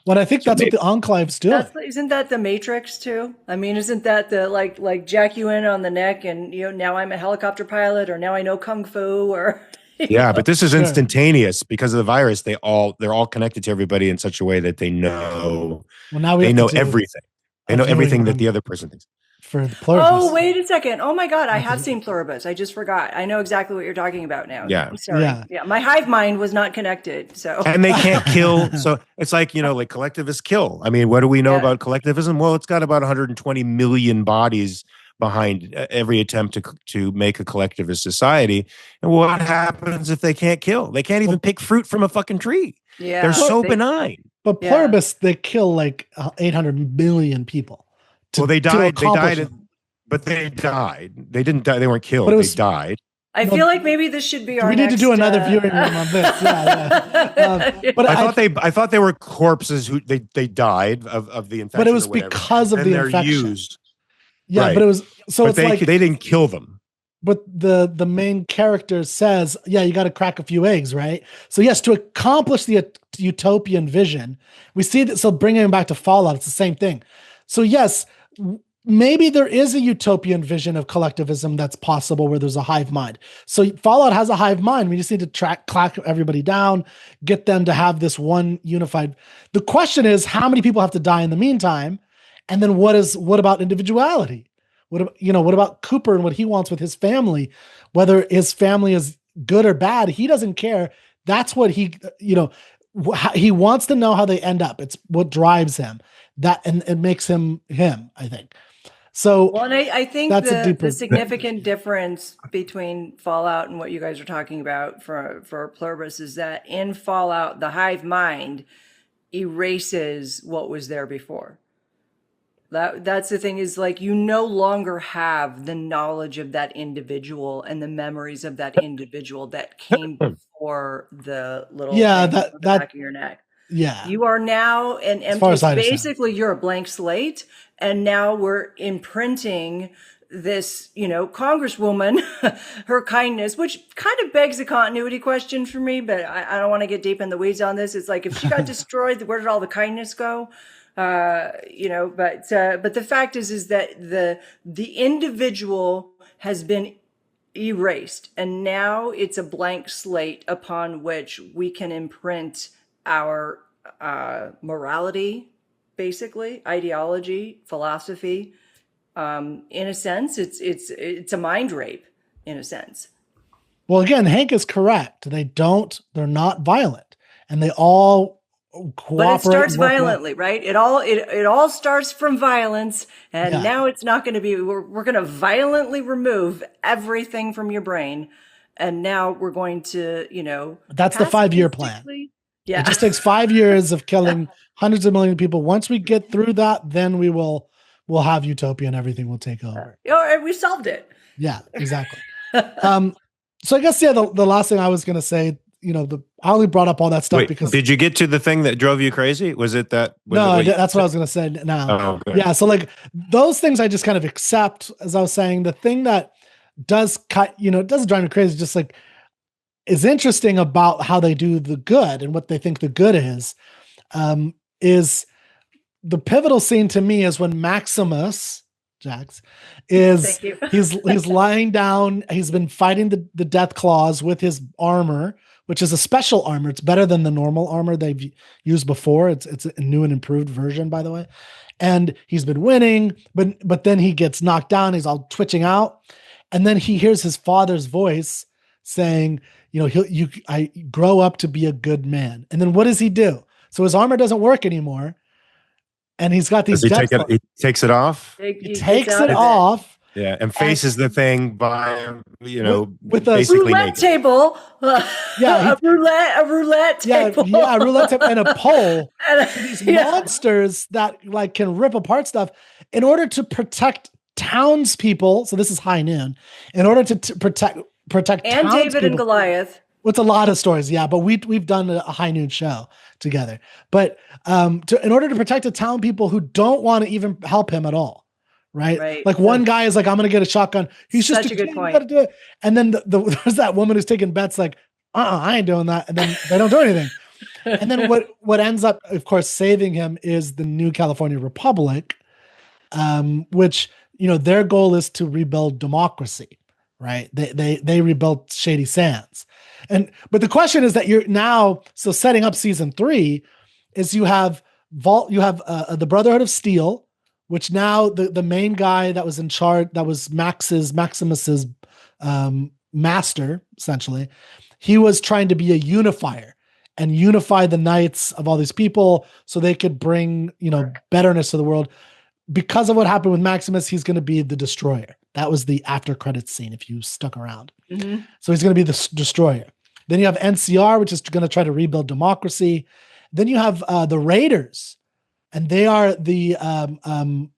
Well, I think that's what the Enclave's doing. Isn't that the Matrix too? I mean, isn't that the like jack you in on the neck and now I'm a helicopter pilot, or now I know kung fu, or yeah, but this is instantaneous because of the virus. They're all connected to everybody in such a way that they know. Well, now they know everything. They know everything that the other person thinks. for the Pluribus. Oh, wait a second. Oh my God, I have seen Pluribus. I just forgot. I know exactly what you're talking about now. Yeah. Sorry. Yeah. My hive mind was not connected. So And they can't kill. So it's like, like collectivists kill. I mean, what do we know about collectivism? Well, it's got about 120 million bodies behind every attempt to make a collectivist society. And what happens if they can't kill? They can't even pick fruit from a fucking tree. Yeah. They're so benign. But Pluribus, they kill like 800 million people. Well, they died. But they died. They didn't die. They weren't killed. They died. I feel like maybe this should be our We need to do another viewing room on this. But I thought they were corpses who they died of the infection. But it was because of the infection. Used. Yeah, right. but it was it's they like they didn't kill them. But the main character says, yeah, you got to crack a few eggs, right? So yes, to accomplish the utopian vision, we see that. So bringing it back to Fallout, it's the same thing. So yes, maybe there is a utopian vision of collectivism that's possible where there's a hive mind. So Fallout has a hive mind. We just need to clack everybody down, get them to have this one unified. The question is, how many people have to die in the meantime? And then what about individuality? What about Cooper and what he wants with his family? Whether his family is good or bad, he doesn't care. That's what he wants to know how they end up. It's what drives him. And it makes him, I think. So, well, and I think the significant difference between Fallout and what you guys are talking about for Pluribus is that in Fallout, the hive mind erases what was there before. That's the thing, is like, you no longer have the knowledge of that individual and the memories of that individual that came before the little thing on the back of your neck. Yeah. You are now an empty, basically you're a blank slate. And now we're imprinting this, Congresswoman, her kindness, which kind of begs a continuity question for me, but I don't want to get deep in the weeds on this. It's like, if she got destroyed, where did all the kindness go? But the fact is that the individual has been erased, and now it's a blank slate upon which we can imprint our morality, basically ideology, philosophy. In a sense, it's a mind rape, in a sense. Well, again, Hank is correct. They're not violent, and they all cooperate. But it starts violently, right? It all starts from violence, and now it's not going to be. We're going to violently remove everything from your brain, and now we're going to, That's the 5-year plan. Yeah, it just takes 5 years of killing hundreds of millions of people. Once we get through that, then we'll have Utopia and everything will take over. We solved it. Yeah, exactly. So I guess the last thing I was going to say. I only brought up all that stuff because. Did you get to the thing that drove you crazy? Was it that? That's what I was going to say now. Oh, yeah. So like those things I just kind of accept, as I was saying. The thing that does it doesn't drive me crazy, just like is interesting about how they do the good and what they think the good is the pivotal scene to me is when Maximus, Jax, he's lying down. He's been fighting the death claws with his armor, which is a special armor. It's better than the normal armor they've used before. It's a new and improved version, by the way. And he's been winning, but then he gets knocked down. He's all twitching out. And then he hears his father's voice saying, I grow up to be a good man. And then what does he do? So his armor doesn't work anymore. And he's got these. He takes it off. He takes it off. Yeah, and faces the thing by with a basically roulette naked. table. Yeah, a roulette table. Yeah, a roulette table and a pole. These monsters that can rip apart stuff in order to protect townspeople. So this is High Noon. In order to protect and David and Goliath. It's a lot of stories, yeah, but we've done a High Noon show together. But in order to protect the town people who don't want to even help him at all. Right. Like one guy is like, I'm going to get a shotgun. He's such just a good point. Gotta do it. And then there's that woman who's taking bets like, I ain't doing that. And then they don't do anything. And then what ends up, of course, saving him is the New California Republic, which, their goal is to rebuild democracy, right? They rebuilt Shady Sands. But the question is that you're now, so setting up season 3 is you have the Brotherhood of Steel, which now the main guy that was in charge, that was Maximus's master, essentially, he was trying to be a unifier and unify the knights of all these people so they could bring, betterness to the world. Because of what happened with Maximus, he's going to be the destroyer. That was the after credits scene, if you stuck around. Mm-hmm. So he's going to be the destroyer. Then you have NCR, which is going to try to rebuild democracy. Then you have the Raiders, and they are the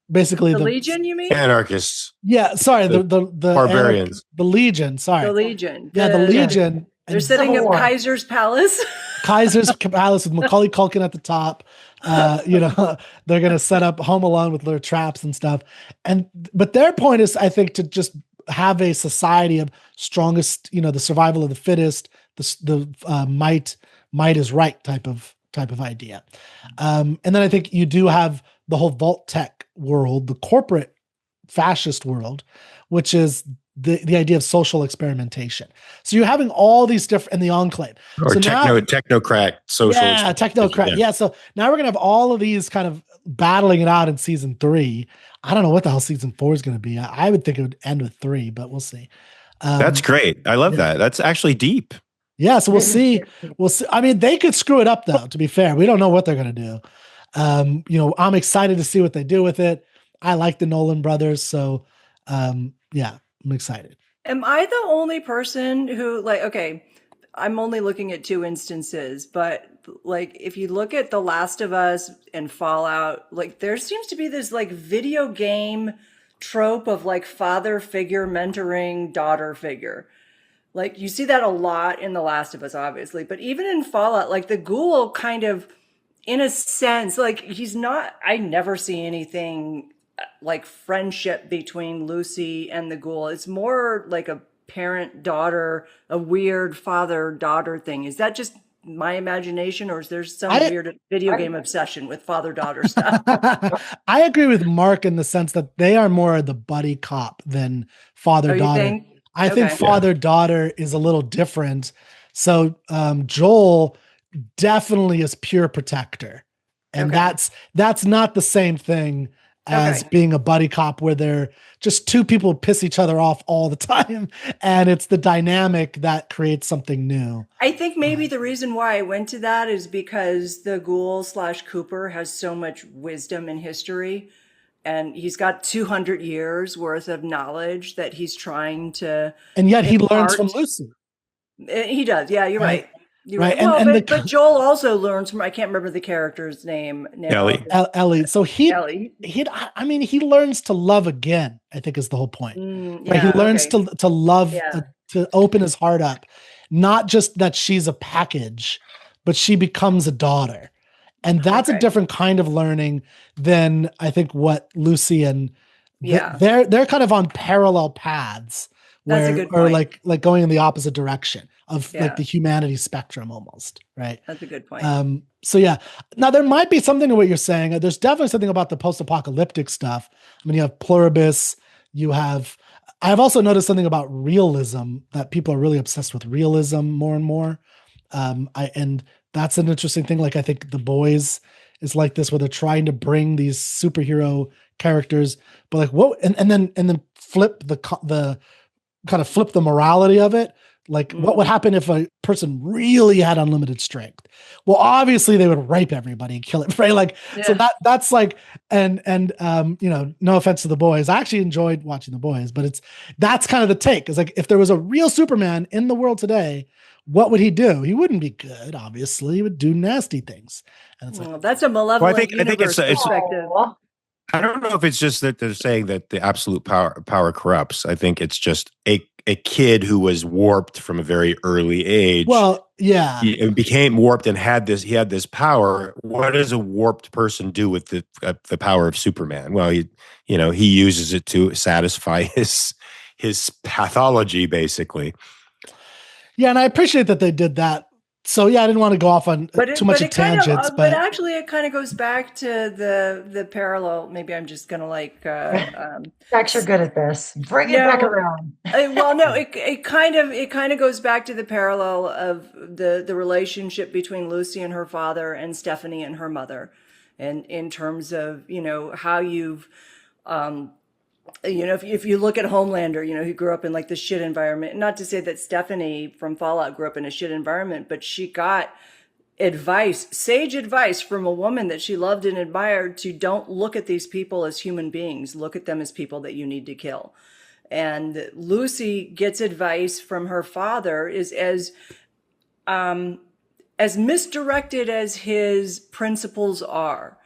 basically the Legion. You mean anarchists? Yeah, sorry, the barbarians, the Legion. Sorry, the Legion. Yeah, the Legion. They're setting up Kaiser's Palace. Kaiser's Palace with Macaulay Culkin at the top. They're going to set up Home Alone with their traps and stuff. But their point is, I think, to just have a society of strongest, the survival of the fittest, the might is right type of idea. And then I think you do have the whole Vault-Tec world, the corporate fascist world, which is the idea of social experimentation. So you're having all these different, and the enclave. Or so technocrat social. Yeah, technocrat. Yeah. So now we're going to have all of these kind of battling it out in season 3. I don't know what the hell season 4 is going to be. I would think it would end with 3, but we'll see. That's great. I love that. That's actually deep. Yeah. So we'll see. I mean, they could screw it up though, to be fair. We don't know what they're going to do. I'm excited to see what they do with it. I like the Nolan brothers. So, yeah. I'm excited. Am I the only person who okay, I'm only looking at 2 instances, but if you look at The Last of Us and Fallout, there seems to be this video game trope of father figure mentoring daughter figure. You see that a lot in The Last of Us, obviously, but even in Fallout, the Ghoul kind of, in a sense, he's not, I never see anything friendship between Lucy and the Ghoul. It's more like a parent-daughter, a weird father-daughter thing. Is that just my imagination, or is there some weird video game obsession with father-daughter stuff? I agree with Mark in the sense that they are more the buddy cop than father-daughter. I think father-daughter is a little different. So Joel definitely is pure protector. And that's not the same thing as being a buddy cop where they're just 2 people piss each other off all the time. And it's the dynamic that creates something new. I think maybe the reason why I went to that is because the Ghoul / Cooper has so much wisdom and history. And he's got 200 years worth of knowledge that he's trying to. And yet he learns from Lucy. He does. Yeah, you're right. You're right. Well, but Joel also learns from, I can't remember the character's name now. Ellie. So he learns to love again, I think is the whole point. Right? He learns to love, to open his heart up. Not just that she's a package, but she becomes a daughter. And that's a different kind of learning than I think what Lucy and they're kind of on parallel paths. That's a good point. Or like going in the opposite direction of the humanity spectrum almost, right? That's a good point. So yeah. Now there might be something to what you're saying. There's definitely something about the post-apocalyptic stuff. I mean, you have Pluribus, I've also noticed something about realism, that people are really obsessed with realism more and more. And that's an interesting thing. I think The Boys is like this, where they're trying to bring these superhero characters, but and then flip the kind of flip the morality of it. What would happen if a person really had unlimited strength? Well, obviously they would rape everybody and kill it, right? So that's no offense to The Boys. I actually enjoyed watching The Boys, but that's kind of the take. It's if there was a real Superman in the world today, what would he do? He wouldn't be good, obviously. He would do nasty things. And it's that's a malevolent I think it's perspective. I don't know if it's just that they're saying that the absolute power corrupts. I think it's just a kid who was warped from a very early age. Well, yeah. He became warped and he had this power. What does a warped person do with the power of Superman? Well, he uses it to satisfy his pathology, basically. Yeah, and I appreciate that they did that. So yeah, I didn't want to go off on too much of tangents, but actually it kind of goes back to the parallel. Maybe I'm just gonna Jax, you're good at this. Bring it back around. It kind of goes back to the parallel of the relationship between Lucy and her father and Stephanie and her mother. and in terms of, how you've, if you look at Homelander, he grew up in like the shit environment. Not to say that Stephanie from Fallout grew up in a shit environment, but she got sage advice from a woman that she loved and admired to don't look at these people as human beings. Look at them as people that you need to kill. And Lucy gets advice from her father is as misdirected as his principles are.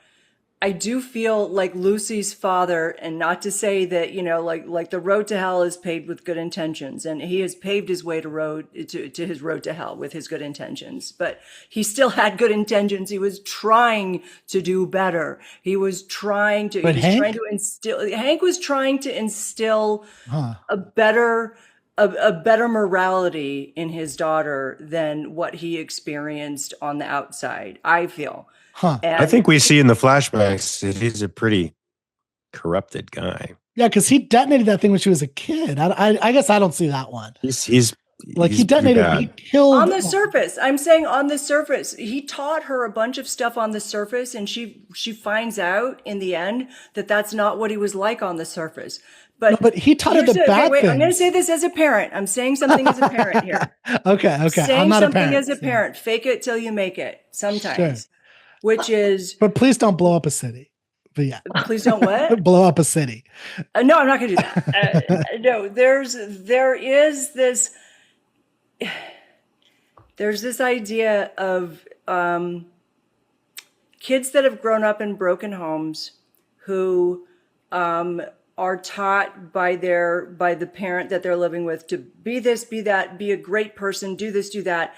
I do feel like Lucy's father, and not to say that, like the road to hell is paved with good intentions, and he has paved his way to his road to hell with his good intentions, but he still had good intentions. He was trying to do better. Hank was trying to instill a better morality in his daughter than what he experienced on the outside, I feel. I think we see in the flashbacks that he's a pretty corrupted guy. Yeah, because he detonated that thing when she was a kid. I guess I don't see that one. He's like he detonated. He killed on the surface. I'm saying on the surface. He taught her a bunch of stuff on the surface, and she finds out in the end that that's not what he was like on the surface. But he taught her the bad things. I'm going to say this as a parent. I'm saying something as a parent here. Okay. Saying I'm not something a parent, as a parent. Fake it till you make it. Sometimes. Sure. Which is. But please don't blow up a city. But yeah. Please don't what? Blow up a city. No, I'm not going to do that. No, there's this idea of kids that have grown up in broken homes who are taught by the parent that they're living with to be this, be that, be a great person, do this, do that.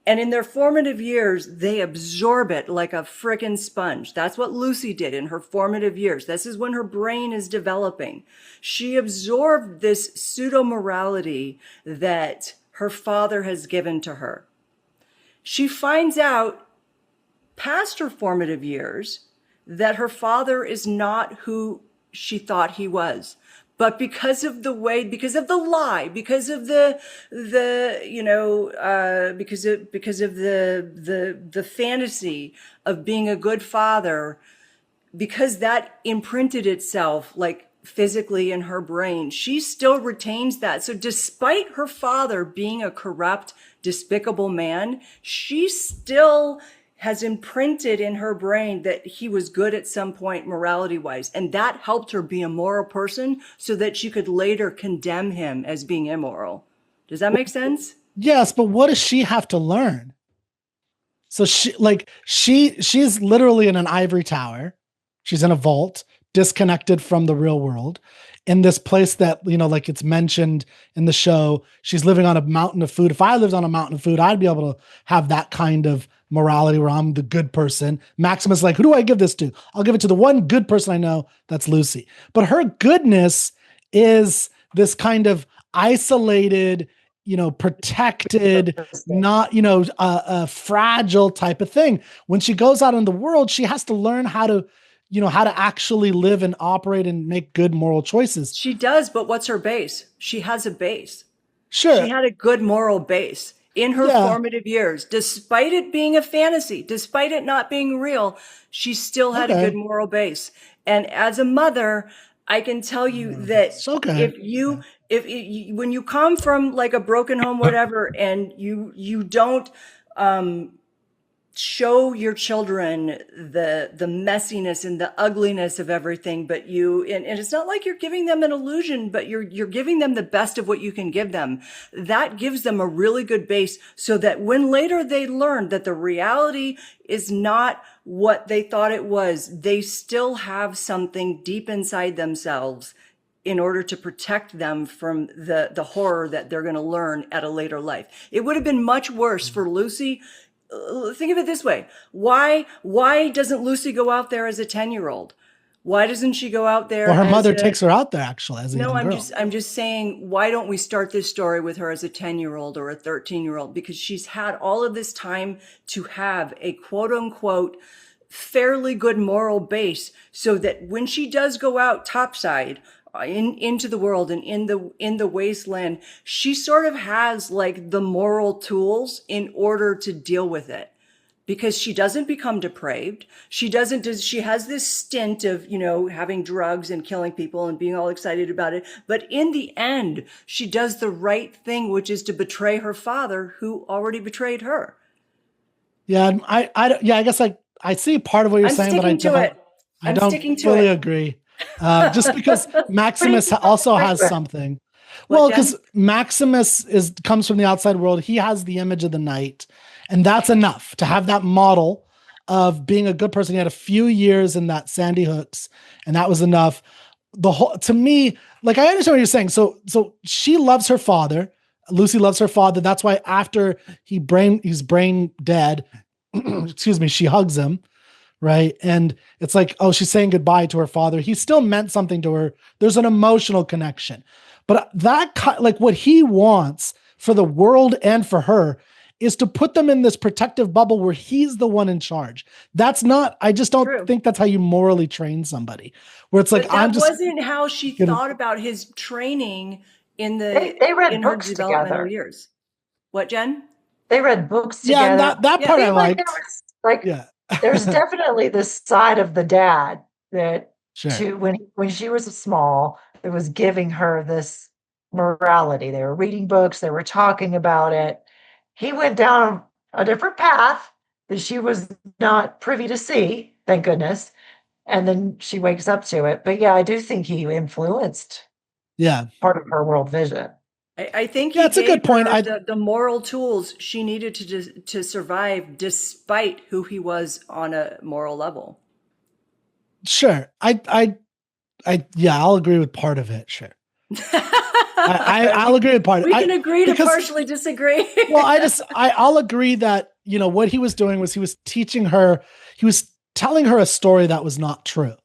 And in their formative years, they absorb it like a frickin' sponge. That's what Lucy did in her formative years. This is when her brain is developing. She absorbed this pseudo-morality that her father has given to her. She finds out past her formative years that her father is not who she thought he was. But because of the lie, because of the fantasy of being a good father, because that imprinted itself like physically in her brain, she still retains that. So despite her father being a corrupt, despicable man, she still has imprinted in her brain that he was good at some point morality-wise. And that helped her be a moral person so that she could later condemn him as being immoral. Does that make sense? Yes, but what does she have to learn? So she's literally in an ivory tower. She's in a vault, disconnected from the real world. In this place that, like it's mentioned in the show, she's living on a mountain of food. If I lived on a mountain of food, I'd be able to have that kind of morality where I'm the good person. Maximus is like, who do I give this to? I'll give it to the one good person I know, that's Lucy. But her goodness is this kind of isolated, protected, not, a fragile type of thing. When she goes out in the world, she has to learn how to actually live and operate and make good moral choices. She does, but what's her base? She has a base. Sure. She had a good moral base in her formative years. Despite it being a fantasy, despite it not being real, she still had a good moral base. And as a mother, I can tell you that when you come from like a broken home, whatever, and you don't show your children the messiness and the ugliness of everything, but and it's not like you're giving them an illusion, but you're giving them the best of what you can give them. That gives them a really good base so that when later they learn that the reality is not what they thought it was, they still have something deep inside themselves in order to protect them from the horror that they're going to learn at a later life. It would have been much worse for Lucy. Think of it this way. Why doesn't Lucy go out there as a 10-year-old? Why doesn't she go out there? Well, her mother takes her out there actually as a young girl. I'm just saying, why don't we start this story with her as a 10-year-old or a 13-year-old? Because she's had all of this time to have a quote unquote fairly good moral base so that when she does go out topside into the world and in the wasteland, she sort of has like the moral tools in order to deal with it. because she doesn't become depraved. She has this stint of, having drugs and killing people and being all excited about it. But in the end, she does the right thing, which is to betray her father, who already betrayed her. Yeah, I guess I see part of what you're saying, but I don't fully agree. Just because Maximus also has something. Well, because Maximus comes from the outside world. He has the image of the knight, and that's enough to have that model of being a good person. He had a few years in that Sandy Hooks, and that was enough. To me, like, I understand what you're saying. So she loves her father. Lucy loves her father. That's why after he's brain dead, excuse me, she hugs him. Right. And it's like, oh, she's saying goodbye to her father. He still meant something to her. There's an emotional connection. But like what he wants for the world and for her is to put them in this protective bubble where he's the one in charge. That's not, I just don't think that's how you morally train somebody. Where it's like, that wasn't how she thought about his training in they read books her developmental together. years. What, Jen? They read books together. Yeah, that part I liked. There's definitely this side of the dad that when she was small, it was giving her this morality. They were reading books, they were talking about it. He went down a different path that she was not privy to see, thank goodness. And then she wakes up to it. But yeah, I do think he influenced part of her world vision. I think that's a good point. The moral tools she needed to survive, despite who he was on a moral level. Sure, I'll agree with part of it. Sure, I'll agree with part. We can agree to partially disagree. Well, I'll agree that what he was doing was he was teaching her. He was telling her a story that was not true.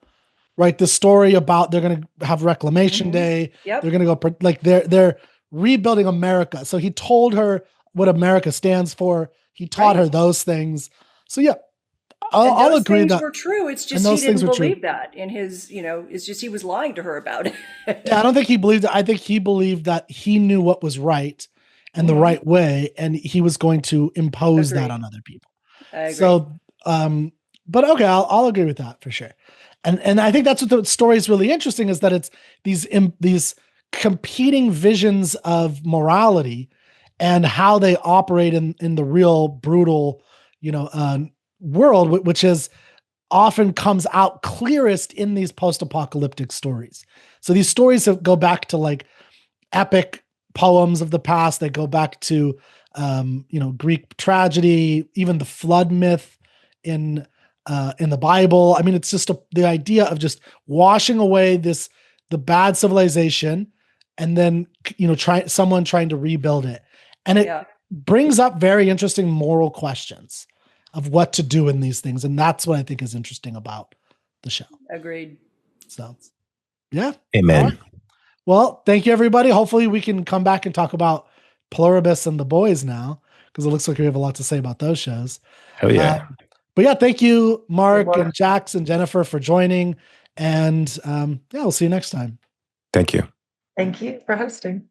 Right, the story about they're going to have Reclamation Day. Yep. They're going to go like they're rebuilding America. So he told her what America stands for. He taught her those things. So yeah, I'll agree that were true. It's just he didn't believe that in his, it's just he was lying to her about it. Yeah, I don't think he believed it. I think he believed that he knew what was right and the right way, and he was going to impose that on other people. I agree. So, but okay, I'll agree with that for sure. And I think that's what the story is really interesting, is that it's these competing visions of morality and how they operate in the real brutal, world, which is often comes out clearest in these post-apocalyptic stories. So these stories go back to like epic poems of the past. They go back to, Greek tragedy, even the flood myth in the Bible. I mean, it's just the idea of just washing away the bad civilization, and then someone trying to rebuild it, and it brings up very interesting moral questions of what to do in these things, and that's what I think is interesting about the show. Agreed. So, yeah, amen. Right. Well, thank you, everybody. Hopefully, we can come back and talk about Pluribus and The Boys now, because it looks like we have a lot to say about those shows. Oh yeah. But yeah, thank you, Mark and Jax and Jennifer, for joining. And we'll see you next time. Thank you. Thank you for hosting.